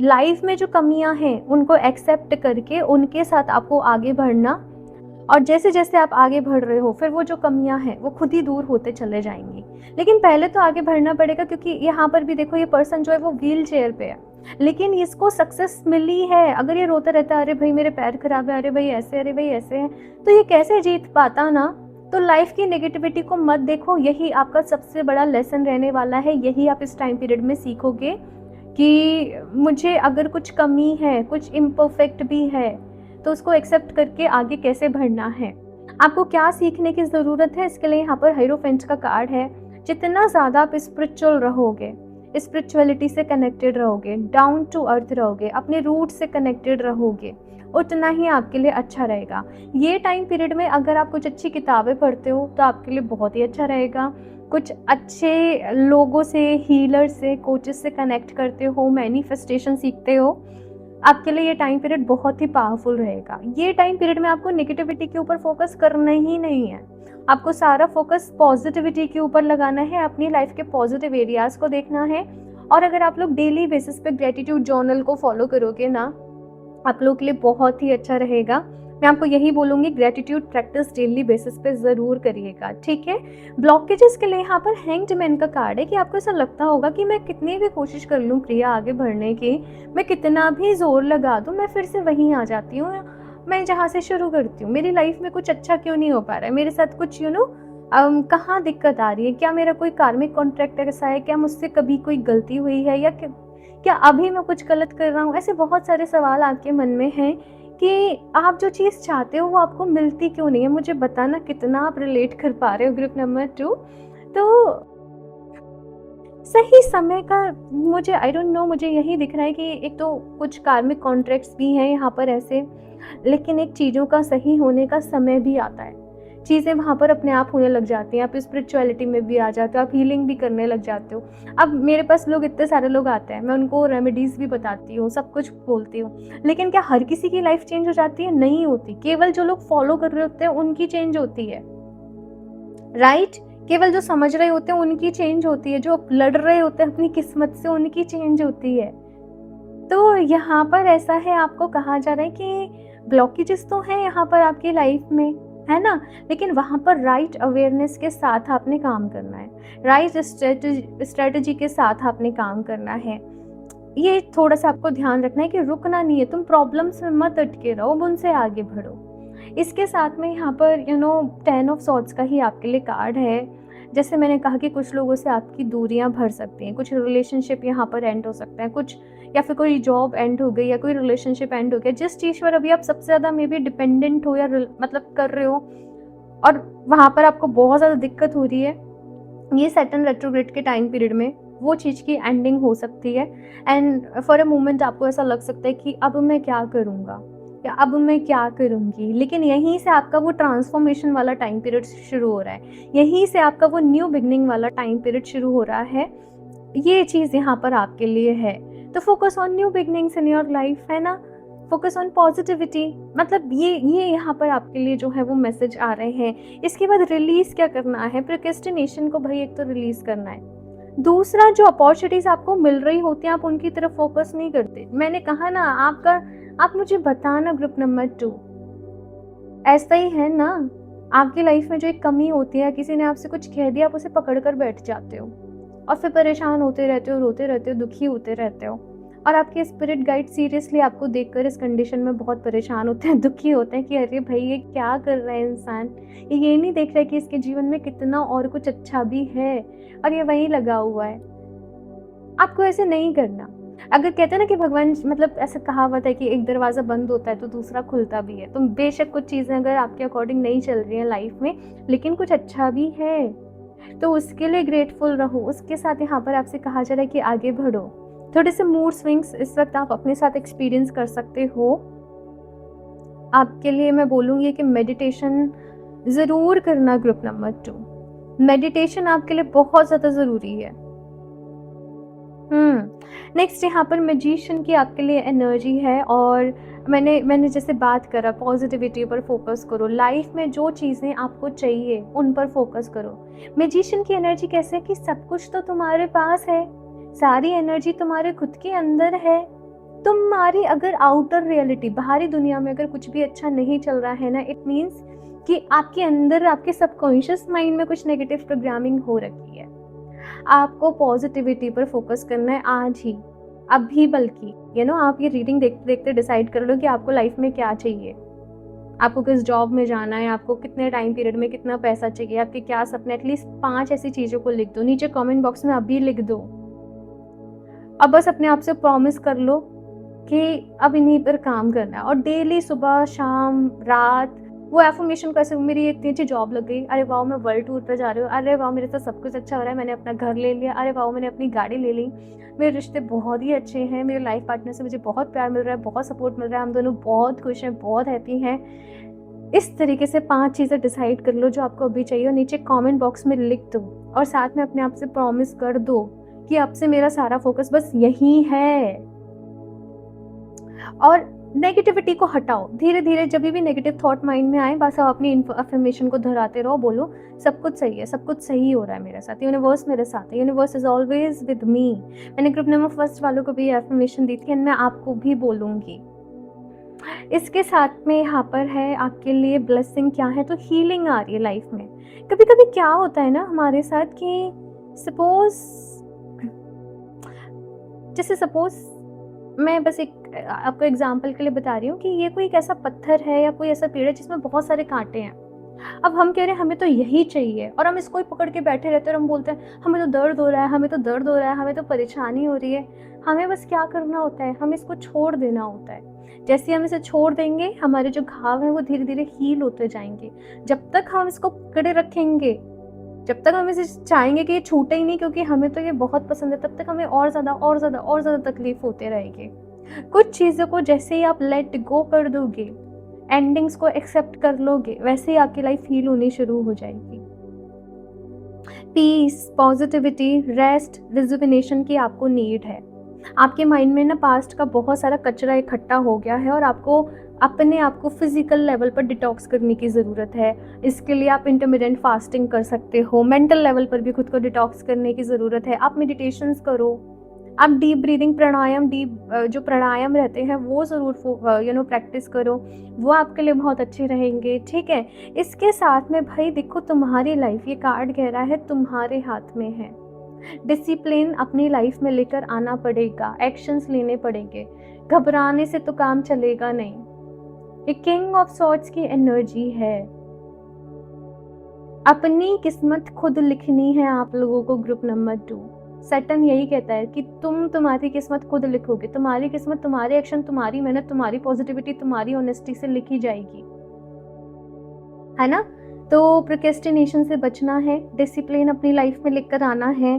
लाइफ में जो कमियां हैं उनको एक्सेप्ट करके उनके साथ आपको आगे बढ़ना, और जैसे जैसे आप आगे बढ़ रहे हो फिर वो जो कमियां हैं वो खुद ही दूर होते चले जाएंगी। लेकिन पहले तो आगे बढ़ना पड़ेगा, क्योंकि यहाँ पर भी देखो, ये पर्सन जो है वो व्हील चेयर पे है, लेकिन इसको सक्सेस मिली है। अगर ये रोता रहता, अरे भाई मेरे पैर खराब है, अरे भाई ऐसे, अरे भाई ऐसे है, तो ये कैसे जीत पाता ना। तो लाइफ की नेगेटिविटी को मत देखो, यही आपका सबसे बड़ा लेसन रहने वाला है। यही आप इस टाइम पीरियड में सीखोगे कि मुझे अगर कुछ कमी है, कुछ इम्परफेक्ट भी है, तो उसको एक्सेप्ट करके आगे कैसे बढ़ना है। आपको क्या सीखने की ज़रूरत है, इसके लिए यहाँ पर हाइरोफेंट का कार्ड है। जितना ज़्यादा आप स्पिरिचुअल रहोगे, स्पिरिचुअलिटी से कनेक्टेड रहोगे, डाउन टू अर्थ रहोगे, अपने रूट से कनेक्टेड रहोगे, उतना ही आपके लिए अच्छा रहेगा। ये टाइम पीरियड में अगर आप कुछ अच्छी किताबें पढ़ते हो तो आपके लिए बहुत ही अच्छा रहेगा। कुछ अच्छे लोगों से, हीलर से, कोचेस से कनेक्ट करते हो, मैनिफेस्टेशन सीखते हो, आपके लिए ये टाइम पीरियड बहुत ही पावरफुल रहेगा। ये टाइम पीरियड में आपको नेगेटिविटी के ऊपर फोकस करना ही नहीं है, आपको सारा फोकस पॉजिटिविटी के ऊपर लगाना है, अपनी लाइफ के पॉजिटिव एरियाज को देखना है। और अगर आप लोग डेली बेसिस पे ग्रेटिट्यूड जर्नल को फॉलो करोगे ना, आप लोग के लिए बहुत ही अच्छा रहेगा। मैं आपको यही बोलूँगी, ग्रेटिट्यूड प्रैक्टिस डेली बेसिस पे ज़रूर करिएगा, ठीक है। ब्लॉकेजेस के लिए यहाँ पर हैंग्ड मैन का कार्ड है कि आपको ऐसा लगता होगा कि मैं कितनी भी कोशिश कर लूँ प्रिया आगे बढ़ने की, मैं कितना भी ज़ोर लगा दूँ, मैं फिर से वहीं आ जाती हूँ, मैं जहाँ से शुरू करती हूँ। मेरी लाइफ में कुछ अच्छा क्यों नहीं हो पा रहा है, मेरे साथ कुछ कहाँ दिक्कत आ रही है, क्या मेरा कोई कार्मिक कॉन्ट्रैक्ट ऐसा है, क्या मुझसे कभी कोई गलती हुई है, या क्या अभी मैं कुछ गलत कर रहा हूँ। ऐसे बहुत सारे सवाल आपके मन में हैं कि आप जो चीज़ चाहते हो वो आपको मिलती क्यों नहीं है। मुझे बताना कितना आप रिलेट कर पा रहे हो ग्रुप नंबर 2। तो सही समय का मुझे आई डोंट नो, मुझे यही दिख रहा है कि एक तो कुछ कार्मिक कॉन्ट्रैक्ट्स भी हैं यहाँ पर ऐसे, लेकिन एक चीज़ों का सही होने का समय भी आता है। चीज़ें वहाँ पर अपने आप होने लग जाती हैं, आप स्पिरिचुअलिटी में भी आ जाते हो, आप हीलिंग भी करने लग जाते हो। अब मेरे पास लोग, इतने सारे लोग आते हैं, मैं उनको रेमेडीज़ भी बताती हूँ, सब कुछ बोलती हूँ, लेकिन क्या हर किसी की लाइफ चेंज हो जाती है? नहीं होती। केवल जो लोग फॉलो कर रहे होते हैं उनकी चेंज होती है, राइट? केवल जो समझ रहे होते हैं उनकी चेंज होती है, जो लड़ रहे होते हैं अपनी किस्मत से उनकी चेंज होती है। तो यहाँ पर ऐसा है, आपको कहा जा रहा है कि ब्लॉकेजेस तो हैं यहाँ पर आपकी लाइफ में, है ना? लेकिन वहाँ पर राइट अवेयरनेस के साथ आपने काम करना है, राइट स्ट्रेटजी के साथ आपने काम करना है। ये थोड़ा-सा आपको ध्यान रखना है कि रुकना नहीं है, तुम प्रॉब्लम्स में मत अटके रहो, अब उनसे आगे बढ़ो। इसके साथ में यहाँ पर 10 ऑफ सॉर्ड्स का ही आपके लिए कार्ड है। जैसे मैंने कहा कि कुछ लोगों से आपकी दूरियाँ बढ़ सकती हैं, कुछ रिलेशनशिप यहाँ पर एंड हो सकता है, कुछ या फिर कोई जॉब एंड हो गई या कोई रिलेशनशिप एंड हो गया, जिस चीज़ पर अभी आप सबसे ज़्यादा मे बी डिपेंडेंट हो या मतलब कर रहे हो और वहाँ पर आपको बहुत ज़्यादा दिक्कत हो रही है, ये सैटर्न रेट्रोग्रेड के टाइम पीरियड में वो चीज़ की एंडिंग हो सकती है। एंड फॉर अ मोमेंट आपको ऐसा लग सकता है कि अब मैं क्या करूँगा या अब मैं क्या करूँगी, लेकिन यहीं से आपका वो ट्रांसफॉर्मेशन वाला टाइम पीरियड शुरू हो रहा है, यहीं से आपका वो न्यू बिगनिंग वाला टाइम पीरियड शुरू हो रहा है। ये चीज़ यहाँ पर आपके लिए है। तो focus on new beginnings in your life, है ना? फोकस ऑन पॉजिटिविटी, मतलब ये यहाँ पर आपके लिए जो है वो मैसेज आ रहे हैं। इसके बाद रिलीज़ क्या करना है? प्रोक्रेस्टिनेशन को भाई एक तो रिलीज़ करना है। दूसरा, जो अपॉर्चुनिटीज़ आपको मिल रही होती हैं, आप उनकी तरफ फोकस नहीं करते। मैंने कहा ना, आप मुझे बताना ग्रुप नंबर 2, ऐसा ही है ना? आपकी लाइफ में जो एक कमी होती है, किसी ने आपसे कुछ कह दिया, आप उसे पकड़ कर बैठ जाते हो और फिर परेशान होते रहते हो, रोते रहते हो, दुखी होते रहते हो। और आपके स्पिरिट गाइड सीरियसली आपको देखकर इस कंडीशन में बहुत परेशान होते हैं, दुखी होते हैं कि अरे भाई ये क्या कर रहा है इंसान, ये नहीं देख रहा है कि इसके जीवन में कितना और कुछ अच्छा भी है और ये वहीं लगा हुआ है। आपको ऐसे नहीं करना। अगर कहते हैं ना कि भगवान, मतलब ऐसा कहावत है कि एक दरवाज़ा बंद होता है तो दूसरा खुलता भी है। तो बेशक कुछ चीज़ें अगर आपके अकॉर्डिंग नहीं चल रही हैं लाइफ में, लेकिन कुछ अच्छा भी है, तो उसके लिए ग्रेटफुल रहो। उसके साथ यहाँ पर आपसे कहा जा रहा है कि आगे बढ़ो। थोड़े से मूड स्विंग्स इस वक्त आप अपने साथ एक्सपीरियंस कर सकते हो। आपके लिए मैं बोलूँगी कि मेडिटेशन ज़रूर करना ग्रुप नंबर 2। मेडिटेशन आपके लिए बहुत ज़्यादा ज़रूरी है। नेक्स्ट यहाँ पर मैजिशियन की आपके लिए एनर्जी है और मैंने जैसे बात करा, पॉजिटिविटी पर फोकस करो, लाइफ में जो चीज़ें आपको चाहिए उन पर फोकस करो। मैजिशियन की एनर्जी कैसे है कि सब कुछ तो तुम्हारे पास है, सारी एनर्जी तुम्हारे खुद के अंदर है। तुम्हारी अगर आउटर रियलिटी, बाहरी दुनिया में अगर कुछ भी अच्छा नहीं चल रहा है ना, इट मीन्स कि आपके अंदर, आपके सबकॉन्शियस माइंड में कुछ नेगेटिव प्रोग्रामिंग हो रखी है। आपको पॉजिटिविटी पर फोकस करना है आज ही, अभी, बल्कि आप ये रीडिंग देखते देखते डिसाइड कर लो कि आपको लाइफ में क्या चाहिए। आपको किस जॉब में जाना है, आपको कितने टाइम पीरियड में कितना पैसा चाहिए, आपके क्या सपने, एटलीस्ट 5 ऐसी चीज़ों को लिख दो, नीचे कमेंट बॉक्स में अभी लिख दो। अब बस अपने आप से प्रॉमिस कर लो कि अब इन्हीं पर काम करना है और डेली सुबह, शाम, रात वो एफर्मेशन कैसे, मेरी इतनी अच्छी जॉब लग गई, अरे वाह मैं वर्ल्ड टूर पे जा रही हूँ, अरे वाह मेरे साथ सब कुछ अच्छा हो रहा है, मैंने अपना घर ले लिया, अरे वाह मैंने अपनी गाड़ी ले ली, मेरे रिश्ते बहुत ही अच्छे हैं, मेरे लाइफ पार्टनर से मुझे बहुत प्यार मिल रहा है, बहुत सपोर्ट मिल रहा है, हम दोनों बहुत खुश हैं, बहुत हैप्पी हैं। इस तरीके से 5 चीज़ें डिसाइड कर लो जो आपको अभी चाहिए और नीचे कमेंट बॉक्स में लिख दो और साथ में अपने आप से प्रॉमिस कर दो कि अब से मेरा सारा फोकस बस यही है। और नेगेटिविटी को हटाओ धीरे-धीरे, जब भी नेगेटिव थॉट माइंड में आए बस आप अपनी अफर्मेशन को दोहराते रहो, बोलो सब कुछ सही है, सब कुछ सही हो रहा है मेरे साथ, यूनिवर्स मेरे साथ है, यूनिवर्स इज़ ऑलवेज़ विद मी। मैंने ग्रुप नंबर फर्स्ट वालों को भी ये अफर्मेशन दी थी एंड मैं आपको भी बोलूँगी। इसके साथ में यहाँ पर है आपके लिए ब्लेसिंग क्या है, तो हीलिंग आ रही है लाइफ में। कभी-कभी क्या होता है ना हमारे साथ कि सपोज़, जैसे सपोज़ मैं बस एक आपको एग्जांपल के लिए बता रही हूँ कि ये कोई एक ऐसा पत्थर है या कोई ऐसा पेड़ है जिसमें बहुत सारे कांटे हैं। अब हम कह रहे हैं हमें तो यही चाहिए और हम इसको ही पकड़ के बैठे रहते हैं और हम बोलते हैं हमें तो दर्द हो रहा है, हमें तो दर्द हो रहा है, हमें तो परेशानी हो रही है। हमें बस क्या करना होता है, हमें इसको छोड़ देना होता है। जैसे हम इसे छोड़ देंगे हमारे जो घाव हैं वो धीरे-धीरे हील होते जाएँगे। जब तक हम इसको पकड़े रखेंगे, जब तक हम इसे चाहेंगे कि ये छूटे ही नहीं क्योंकि हमें तो ये बहुत पसंद है, तब तक हमें और ज़्यादा और ज़्यादा और ज़्यादा तकलीफ़ होते रहेगी। कुछ चीज़ों को जैसे ही आप लेट गो कर दोगे, एंडिंग्स को एक्सेप्ट कर लोगे, वैसे ही आपकी लाइफ हील होनी शुरू हो जाएगी। पीस, पॉजिटिविटी, रेस्ट, रिजुविनेशन की आपको नीड है। आपके माइंड में ना पास्ट का बहुत सारा कचरा इकट्ठा हो गया है और आपको अपने आप को फिजिकल लेवल पर डिटॉक्स करने की ज़रूरत है। इसके लिए आप इंटरमिटेंट फास्टिंग कर सकते हो, मेंटल लेवल पर भी खुद को डिटॉक्स करने की ज़रूरत है। आप मेडिटेशंस करो, आप डीप ब्रीदिंग प्राणायाम, जो प्राणायाम रहते हैं वो ज़रूर प्रैक्टिस करो, वो आपके लिए बहुत अच्छे रहेंगे, ठीक है। इसके साथ में भाई देखो तुम्हारी लाइफ, ये कार्ड कह रहा है तुम्हारे हाथ में है। डिसिप्लिन अपनी लाइफ में लेकर आना पड़ेगा, एक्शंस लेने पड़ेंगे, घबराने से तो काम चलेगा नहीं। ये किंग ऑफ सॉर्ड्स की एनर्जी है। अपनी किस्मत खुद लिखनी है आप लोगों को। ग्रुप नंबर 2 सैटर्न यही कहता है कि तुम तुम्हारी किस्मत खुद लिखोगे, तुम्हारी किस्मत, तुम्हारे एक्शन, तुम्हारी मेहनत, तुम्हारी पॉजिटिविटी, तुम्हारी ऑनेस्टी से लिखी जाएगी, है ना। तो प्रोक्रेस्टिनेशन से बचना है, डिसिप्लिन अपनी लाइफ में लेकर आना है।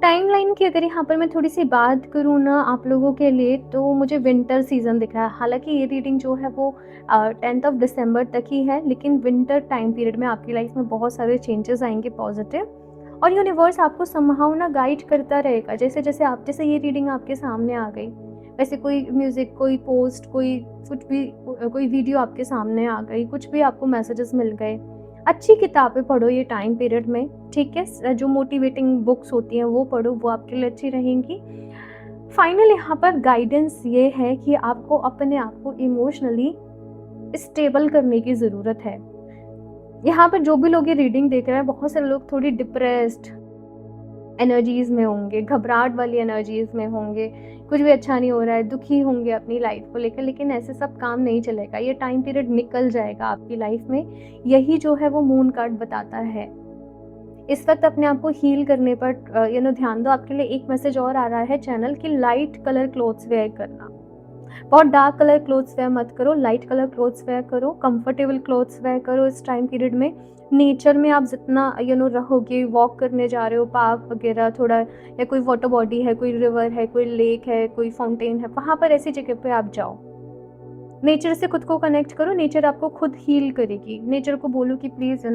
टाइमलाइन की अगर यहाँ पर मैं थोड़ी सी बात करूँ ना आप लोगों के लिए, तो मुझे विंटर सीजन दिख रहा है। हालांकि ये रीडिंग जो है वो 10 दिसंबर तक ही है, लेकिन विंटर टाइम पीरियड में आपकी लाइफ में बहुत सारे चेंजेस आएंगे पॉजिटिव, और यूनिवर्स आपको समहाउ ना गाइड करता रहेगा। जैसे जैसे ये रीडिंग आपके सामने आ गई, वैसे कोई म्यूज़िक, कोई पोस्ट, कोई कुछ भी, कोई वीडियो आपके सामने आ गई, कुछ भी आपको मैसेजेस मिल गए, अच्छी किताबें पढ़ो ये टाइम पीरियड में, ठीक है। जो मोटिवेटिंग बुक्स होती हैं वो पढ़ो, वो आपके लिए अच्छी रहेंगी। फाइनल यहाँ पर गाइडेंस ये है कि आपको अपने आप को इमोशनली स्टेबल करने की ज़रूरत है। यहाँ पर जो भी लोग ये रीडिंग देख रहे हैं, बहुत सारे लोग थोड़ी डिप्रेस्ड एनर्जीज़ में होंगे, घबराहट वाली एनर्जीज़ में होंगे, कुछ भी अच्छा नहीं हो रहा है, दुखी होंगे अपनी लाइफ को लेकर, लेकिन ऐसे सब काम नहीं चलेगा। ये टाइम पीरियड निकल जाएगा आपकी लाइफ में, यही जो है वो मून कार्ड बताता है। इस वक्त अपने आप को हील करने पर ध्यान दो। आपके लिए एक मैसेज और आ रहा है चैनल की, लाइट कलर क्लोथ्स वेयर करना। बहुत डार्क कलर क्लोथ्स वेयर मत करो, लाइट कलर क्लोथ्स वेयर करो, कंफर्टेबल क्लोथ्स वेयर करो इस टाइम पीरियड में। नेचर में आप जितना रहोगे, वॉक करने जा रहे हो पार्क वगैरह थोड़ा, या कोई वाटर बॉडी है, कोई रिवर है, कोई लेक है, कोई फाउंटेन है, वहाँ पर ऐसी जगह पे आप जाओ। नेचर से खुद को कनेक्ट करो, नेचर आपको खुद हील करेगी। नेचर को बोलो कि प्लीज़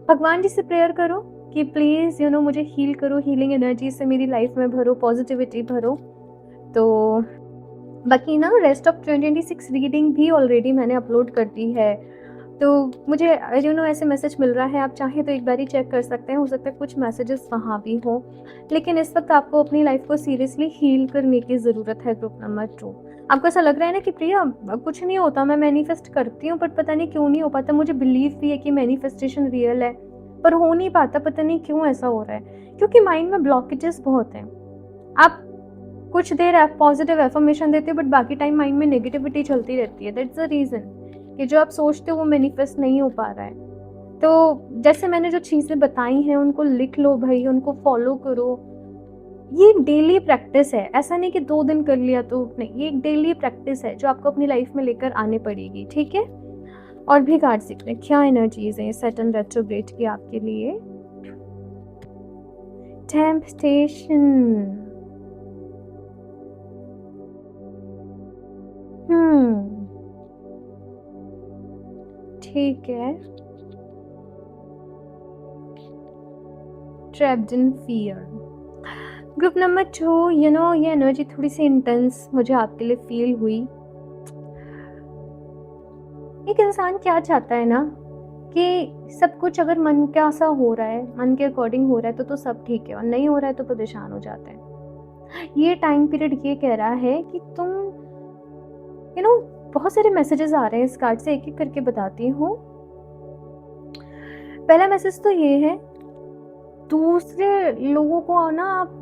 भगवान जी से प्रेयर करो कि प्लीज़ मुझे हील करो, हीलिंग एनर्जी से मेरी लाइफ में भरो, पॉजिटिविटी भरो। तो बाकी ना रेस्ट ऑफ 2026 रीडिंग भी ऑलरेडी मैंने अपलोड कर दी है, तो मुझे ऐसे मैसेज मिल रहा है, आप चाहें तो एक बार ही चेक कर सकते हैं, हो सकता है कुछ मैसेजेस वहाँ भी हों, लेकिन इस वक्त आपको अपनी लाइफ को सीरियसली हील करने की ज़रूरत है। ग्रुप नंबर 2 आपको ऐसा लग रहा है ना कि प्रिया कुछ नहीं होता, मैं मैनिफेस्ट करती हूँ बट पता नहीं क्यों नहीं हो पाता, मुझे बिलीव भी है कि मैनिफेस्टेशन रियल है पर हो नहीं पाता, पता नहीं क्यों ऐसा हो रहा है, क्योंकि माइंड में ब्लॉकेजेस बहुत हैं। आप कुछ देर आप पॉजिटिव एफर्मेशन देते हो बट बाकी टाइम माइंड में नेगेटिविटी चलती रहती है। दैट्स द रीज़न कि जो आप सोचते हो वो मैनिफेस्ट नहीं हो पा रहा है। तो जैसे मैंने जो चीज़ें बताई हैं उनको लिख लो भाई, उनको फॉलो करो। ये डेली प्रैक्टिस है, ऐसा नहीं कि 2 दिन कर लिया तो नहीं, ये एक डेली प्रैक्टिस है जो आपको अपनी लाइफ में लेकर आनी पड़ेगी, ठीक है? और भी कार्ड्स देख लें, क्या एनर्जीज़ हैं सैटर्न रेट्रोग्रेड की आपके लिए? टेम्पटेशन। ठीक है। Trapped in fear. Group number 2, ये एनर्जी थोड़ी सी इंटेंस मुझे आपके लिए फील हुई। एक इंसान क्या चाहता है ना कि सब कुछ अगर मन का सा हो रहा है, मन के अकॉर्डिंग हो रहा है तो सब ठीक है, और नहीं हो रहा है तो परेशान हो जाते हैं। ये टाइम पीरियड ये कह रहा है कि तुम यू नो बहुत सारे मैसेजेस आ रहे हैं इस कार्ड से, एक एक करके बताती हूँ। पहला मैसेज तो ये है, दूसरे लोगों को ना आप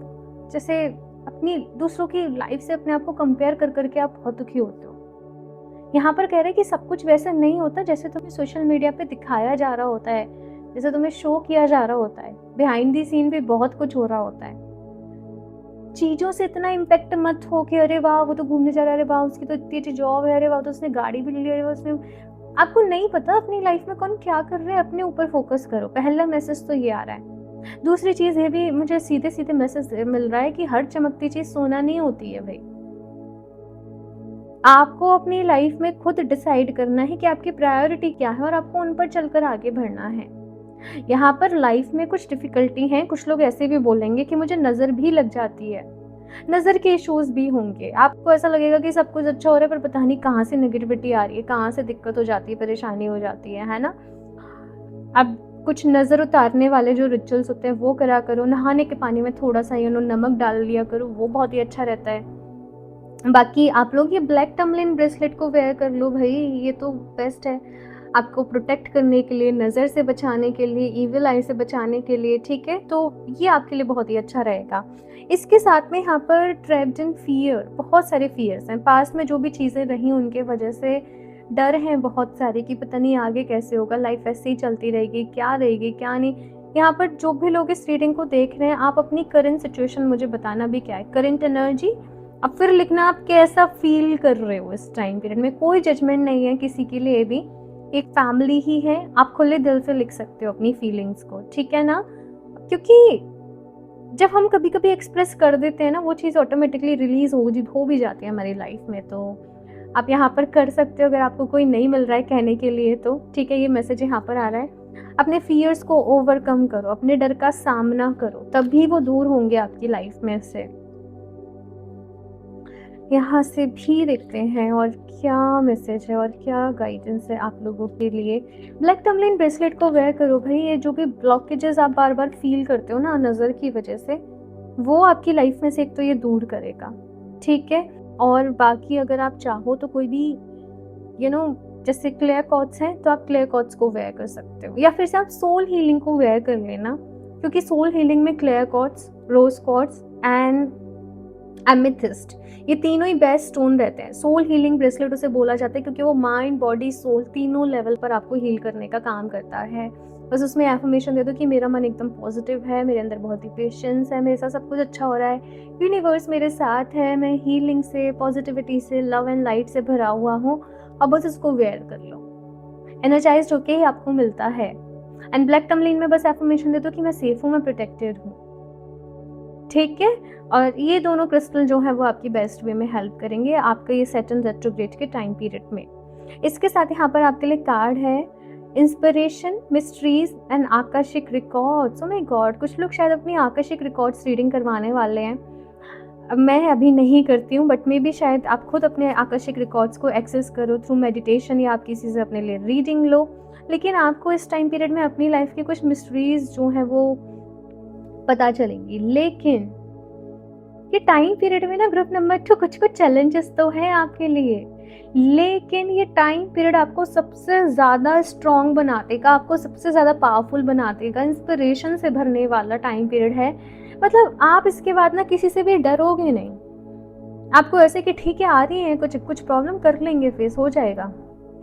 जैसे अपनी दूसरों की लाइफ से अपने आप को कंपेयर कर करके आप बहुत दुखी होते हो। यहाँ पर कह रहे हैं कि सब कुछ वैसा नहीं होता जैसे तुम्हें सोशल मीडिया पे दिखाया जा रहा होता है, जैसे तुम्हें शो किया जा रहा होता है। बिहाइंड दी सीन भी बहुत कुछ हो रहा होता है। चीज़ों से इतना इम्पैक्ट मत हो कि अरे वाह वो तो घूमने जा रहा है, अरे वाह उसकी तो इतनी अच्छी जॉब है, अरे वाह तो उसने गाड़ी भी ले ली, अरे वाह उसने। आपको नहीं पता अपनी लाइफ में कौन क्या कर रहा है, अपने ऊपर फोकस करो। पहला मैसेज तो ये आ रहा है। दूसरी चीज़ ये भी मुझे सीधे सीधे मैसेज मिल रहा है कि हर चमकती चीज़ सोना नहीं होती है भाई। आपको अपनी लाइफ में खुद डिसाइड करना है कि आपकी प्रायोरिटी क्या है और आपको उन पर चलकर आगे बढ़ना है। यहाँ पर लाइफ में कुछ डिफिकल्टी है, कुछ लोग ऐसे भी बोलेंगे कि मुझे नज़र भी लग जाती है, नज़र के इश्यूज भी होंगे। आपको ऐसा लगेगा कि सब कुछ अच्छा हो रहा है पर पता नहीं कहाँ से नेगेटिविटी आ रही है, कहाँ से दिक्कत हो जाती है, परेशानी हो जाती है ना। अब कुछ नज़र उतारने वाले जो रिचुअल्स होते हैं वो करा करो। नहाने के पानी में थोड़ा सा नमक डाल लिया करो, वो बहुत ही अच्छा रहता है। बाकी आप लोग ये ब्लैक टर्मलिन ब्रेसलेट को वेयर कर लो भाई, ये तो बेस्ट है आपको प्रोटेक्ट करने के लिए, नज़र से बचाने के लिए, इविल आई से बचाने के लिए, ठीक है? तो ये आपके लिए बहुत ही अच्छा रहेगा। इसके साथ में यहाँ पर ट्रैप्ड इन फियर, बहुत सारे फियर्स हैं। पास में जो भी चीज़ें रही उनके वजह से डर हैं बहुत सारे कि पता नहीं आगे कैसे होगा, लाइफ ऐसे ही चलती रहेगी, क्या रहेगी क्या नहीं। यहाँ पर जो भी लोग इस रीडिंग को देख रहे हैं, आप अपनी करंट सिचुएशन मुझे बताना भी क्या है, करंट एनर्जी। अब फिर लिखना आप कैसा फील कर रहे हो इस टाइम पीरियड में। कोई जजमेंट नहीं है किसी के लिए भी, एक फैमिली ही है। आप खुले दिल से लिख सकते हो अपनी फीलिंग्स को, ठीक है ना? क्योंकि जब हम कभी कभी एक्सप्रेस कर देते हैं ना, वो चीज़ ऑटोमेटिकली रिलीज हो भी जाती है हमारी लाइफ में। तो आप यहाँ पर कर सकते हो, अगर आपको कोई नहीं मिल रहा है कहने के लिए तो ठीक है, ये मैसेज यहाँ पर आ रहा है। अपने फियर्स को ओवरकम करो, अपने डर का सामना करो, तभी वो दूर होंगे आपकी लाइफ में से। यहाँ से भी देखते हैं और क्या मैसेज है और क्या गाइडेंस है आप लोगों के लिए। ब्लैक टर्मलिन ब्रेसलेट को वेयर करो भाई। ये जो भी ब्लॉकेजेस आप बार बार फील करते हो ना नज़र की वजह से, वो आपकी लाइफ में से एक तो ये दूर करेगा, ठीक है? और बाकी अगर आप चाहो तो कोई भी जैसे क्लियर कॉर्ड्स हैं तो आप क्लियर कॉर्ड्स को वेयर कर सकते हो, या फिर से आप सोल हीलिंग को वेयर कर लेना, क्योंकि सोल हीलिंग में clear quartz, rose quartz and amethyst, ये तीनों ही बेस्ट स्टोन रहते हैं। सोल हीलिंग ब्रेसलेट उसे बोला जाता है क्योंकि वो माइंड बॉडी सोल तीनों लेवल पर आपको हील करने का काम करता है। बस उसमें एफर्मेशन दे दो कि मेरा मन एकदम पॉजिटिव है, मेरे अंदर बहुत ही पेशेंस है, मेरे साथ सब कुछ अच्छा हो रहा है, यूनिवर्स मेरे साथ है, मैं हीलिंग से, पॉजिटिविटी से, लव एंड लाइट से भरा हुआ हूँ। अब बस इसको वेयर कर लो, एनर्जाइज्ड होके ही आपको मिलता है। एंड ब्लैक टर्मलिन में बस एफर्मेशन दे दो कि मैं सेफ हूँ, मैं प्रोटेक्टेड हूँ, ठीक है? और ये दोनों क्रिस्टल जो है वो आपकी बेस्ट वे में हेल्प करेंगे आपका ये सैटर्न रेट्रोग्रेड के टाइम पीरियड में। इसके साथ यहाँ पर आपके लिए कार्ड है inspiration, mysteries and Akashic records. Oh my God, कुछ लोग शायद अपनी आकाशिक रिकॉर्ड्स रीडिंग करवाने वाले हैं। अब मैं अभी नहीं करती हूँ, बट मे बी शायद आप खुद अपने आकाशिक रिकॉर्ड्स को एक्सेस करो थ्रू मेडिटेशन, या आप किसी से अपने लिए रीडिंग लो। लेकिन आपको इस टाइम पीरियड में अपनी लाइफ की कुछ मिस्ट्रीज जो हैं वो पता चलेंगी। लेकिन ये टाइम पीरियड में ना ग्रुप नंबर 2 कुछ चैलेंजेस तो हैं आपके लिए, लेकिन ये टाइम पीरियड आपको सबसे ज़्यादा स्ट्रॉन्ग बना देगा, आपको सबसे ज़्यादा पावरफुल बना देगा, इंस्पिरेशन से भरने वाला टाइम पीरियड है। मतलब आप इसके बाद ना किसी से भी डरोगे नहीं। आपको ऐसे कि ठीक है आ रही है कुछ प्रॉब्लम, कर लेंगे, फेस हो जाएगा,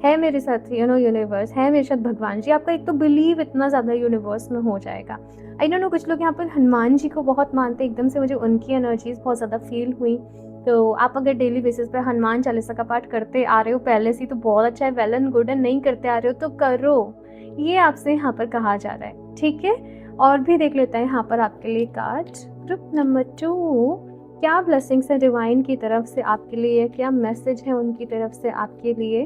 है मेरे साथ यूनिवर्स, है मेरे साथ भगवान जी। आपका एक तो बिलीव इतना ज़्यादा यूनिवर्स में हो जाएगा। आई डोंट नो, कुछ लोग यहाँ पर हनुमान जी को बहुत मानते हैं, एकदम से मुझे उनकी एनर्जीज़ बहुत ज़्यादा फ़ील हुई। तो आप अगर डेली बेसिस पे हनुमान चालीसा का पाठ करते आ रहे हो पहले से ही तो बहुत अच्छा है, वेल एंड गुड है। नहीं करते आ रहे हो तो करो, ये आपसे यहाँ पर कहा जा रहा है, ठीक है। और भी देख लेते हैं यहाँ पर आपके लिए कार्ड। ग्रुप नंबर 2, क्या ब्लेसिंग्स है डिवाइन की तरफ से आपके लिए, क्या मैसेज है उनकी तरफ से आपके लिए।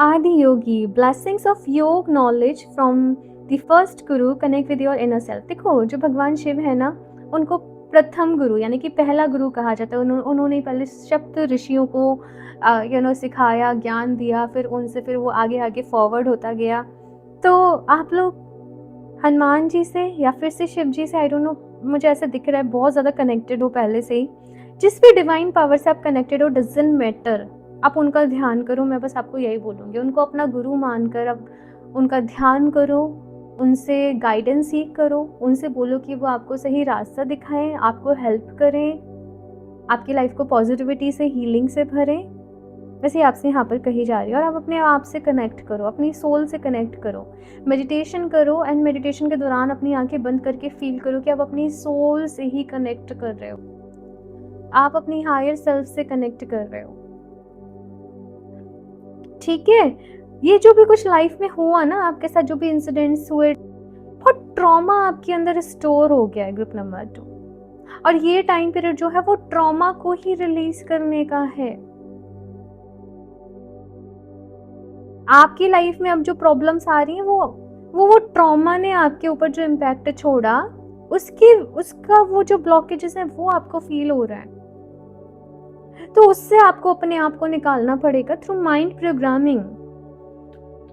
आदि योगी, ब्लेसिंग्स ऑफ योग knowledge from the first Guru, connect with your inner self. देखो, जो भगवान शिव है ना, उनको प्रथम गुरु यानी कि पहला गुरु कहा जाता है। उन्होंने पहले सप्त ऋषियों को सिखाया, ज्ञान दिया, फिर उनसे फिर वो आगे आगे फॉरवर्ड होता गया। तो आप लोग हनुमान जी से या फिर से शिव जी से, आई डोंट नो, मुझे ऐसा दिख रहा है बहुत ज़्यादा कनेक्टेड हो पहले से ही। जिस भी डिवाइन पावर से आप कनेक्टेड हो, डजंट मैटर, आप उनका ध्यान करो। मैं बस आपको यही बोलूँगी, उनको अपना गुरु मानकर अब उनका ध्यान करो, उनसे गाइडेंस सीख करो, उनसे बोलो कि वो आपको सही रास्ता दिखाएं, आपको हेल्प करें, आपकी लाइफ को पॉजिटिविटी से, हीलिंग से भरें। वैसे आपसे यहाँ पर कही जा रही है। और आप अपने आप से कनेक्ट करो, अपनी सोल से कनेक्ट करो, मेडिटेशन करो। एंड मेडिटेशन के दौरान अपनी आंखें बंद करके फील करो कि आप अपनी सोल से ही कनेक्ट कर रहे हो, आप अपनी हायर सेल्फ से कनेक्ट कर रहे हो, ठीक है। ये जो भी कुछ लाइफ में हुआ ना आपके साथ, जो भी इंसिडेंट्स हुए, बहुत ट्रॉमा आपके अंदर स्टोर हो गया है ग्रुप नंबर 2। और ये टाइम पीरियड जो है वो ट्रॉमा को ही रिलीज करने का है। आपकी लाइफ में अब जो प्रॉब्लम्स आ रही हैं वो ट्रॉमा ने आपके ऊपर जो इम्पैक्ट छोड़ा, उसका वो जो ब्लॉकेजेस हैं वो आपको फील हो रहा है। तो उससे आपको अपने आप को निकालना पड़ेगा through mind programming.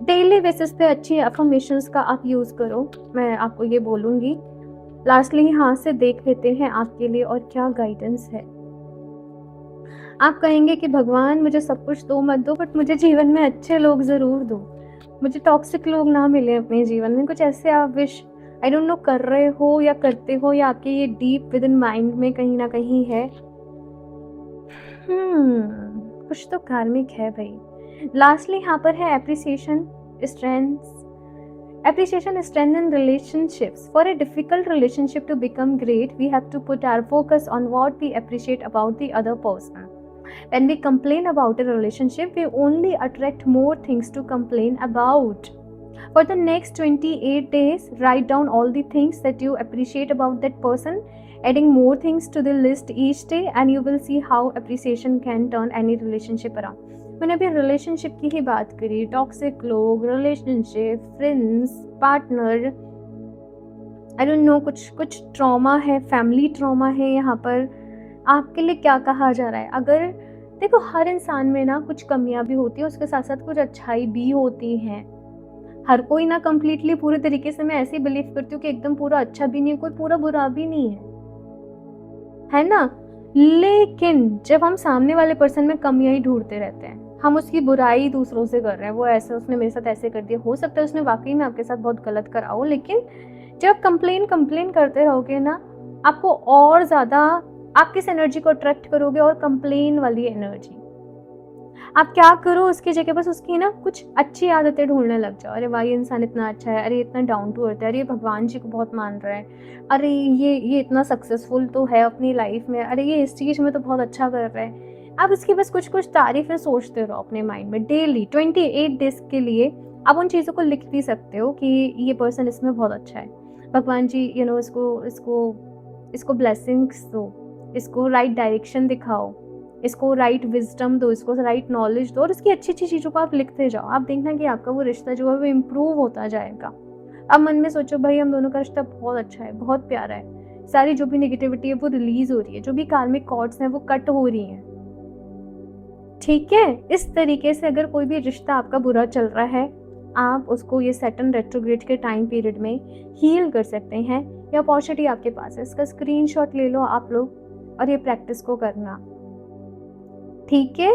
Daily basis पे अच्छी अफर्मेशंस का आप यूज करो, मैं आपको ये बोलूंगी। लास्टली यहाँ से देख लेते हैं आपके लिए और क्या गाइडेंस है। आप कहेंगे कि भगवान मुझे सब कुछ दो मत दो, बट मुझे जीवन में अच्छे लोग ज़रूर दो, मुझे टॉक्सिक लोग ना मिले अपने जीवन में। कुछ ऐसे आप विश, आई डोंट नो, कर रहे हो या करते हो, या आपके ये डीप विद इन माइंड में कहीं ना कहीं है। कुछ तो कार्मिक है भाई। लास्टली यहाँ पर है appreciation, strength in relationships. For a difficult relationship to become great, we have to put our focus on what we appreciate about the other person. When we complain about a relationship, we only attract more things to complain about. For the next 28 days, write down all the things that you appreciate about that person, adding more things to the list each day, and you will see how appreciation can turn any relationship around. मैंने अभी relationship की ही बात करी, toxic लोग, relationship, friends, partner, I don't know, कुछ trauma है, family trauma है। यहाँ पर आपके लिए क्या कहा जा रहा है? अगर देखो, हर इंसान में ना कुछ कमियां भी होती है, उसके साथ साथ कुछ अच्छाई भी होती हैं। हर कोई ना कंप्लीटली पूरे तरीके से, मैं ऐसे बिलीव करती हूँ कि एकदम पूरा अच्छा भी नहीं है, कोई पूरा बुरा भी नहीं है ना। लेकिन जब हम सामने वाले पर्सन में कमियां ही ढूंढते रहते हैं, हम उसकी बुराई दूसरों से कर रहे हैं, वो ऐसे, उसने मेरे साथ ऐसे कर दिया, हो सकता है उसने वाकई में आपके साथ बहुत गलत करा हो, लेकिन जब कंप्लेन करते रहोगे ना, आपको और ज़्यादा, आप किस एनर्जी को अट्रैक्ट करोगे? और कंप्लेन वाली एनर्जी। आप क्या करो, उसकी जगह बस उसकी ना कुछ अच्छी आदतें ढूंढने लग जाओ। अरे वाह, ये इंसान इतना अच्छा है, अरे इतना डाउन टू अर्थ है, अरे ये भगवान जी को बहुत मान रहा है, अरे ये इतना सक्सेसफुल तो है अपनी लाइफ में, अरे ये इस चीज़ में तो बहुत अच्छा कर रहा है। आप उसकी बस कुछ तारीफें सोचते रहो अपने माइंड में डेली 28 डेज के लिए। आप उन चीज़ों को लिख भी सकते हो कि ये पर्सन इसमें बहुत अच्छा है, भगवान जी इसको ब्लेसिंग्स दो, इसको राइट डायरेक्शन दिखाओ, इसको राइट विजडम दो, इसको राइट नॉलेज दो। और इसकी अच्छी अच्छी चीज़ों को आप लिखते जाओ। आप देखना कि आपका वो रिश्ता जो है वो इम्प्रूव होता जाएगा। अब मन में सोचो, भाई हम दोनों का रिश्ता बहुत अच्छा है, बहुत प्यारा है, सारी जो भी नेगेटिविटी है वो रिलीज हो रही है, जो भी कार्मिक कॉर्ड्स हैं वो कट हो रही हैं, ठीक है। इस तरीके से अगर कोई भी रिश्ता आपका बुरा चल रहा है, आप उसको ये सैटर्न रेट्रोग्रेड के टाइम पीरियड में हील कर सकते हैं। ये अपॉर्चुनिटी आपके पास है, इसका स्क्रीनशॉट ले लो आप लोग और ये प्रैक्टिस को करना, ठीक है।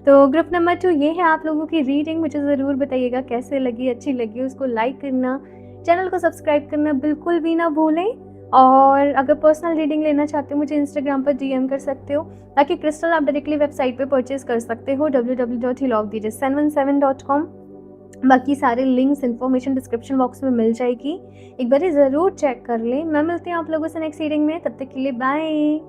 तो ग्रुप नंबर 2 ये है आप लोगों की रीडिंग। मुझे ज़रूर बताइएगा कैसे लगी, अच्छी लगी, उसको लाइक करना, चैनल को सब्सक्राइब करना बिल्कुल भी ना भूलें। और अगर पर्सनल रीडिंग लेना चाहते हो मुझे इंस्टाग्राम पर डीएम कर सकते हो। बाकी क्रिस्टल आप डायरेक्टली वेबसाइट पे परचेज़ कर सकते हो www.healofthedays717.com। बाकी सारे लिंक्स इन्फॉर्मेशन डिस्क्रिप्शन बॉक्स में मिल जाएगी। एक बारी ज़रूर चेक कर लें। मैं मिलती हूँ आप लोगों से नेक्स्ट रीडिंग में, तब तक के लिए बाय।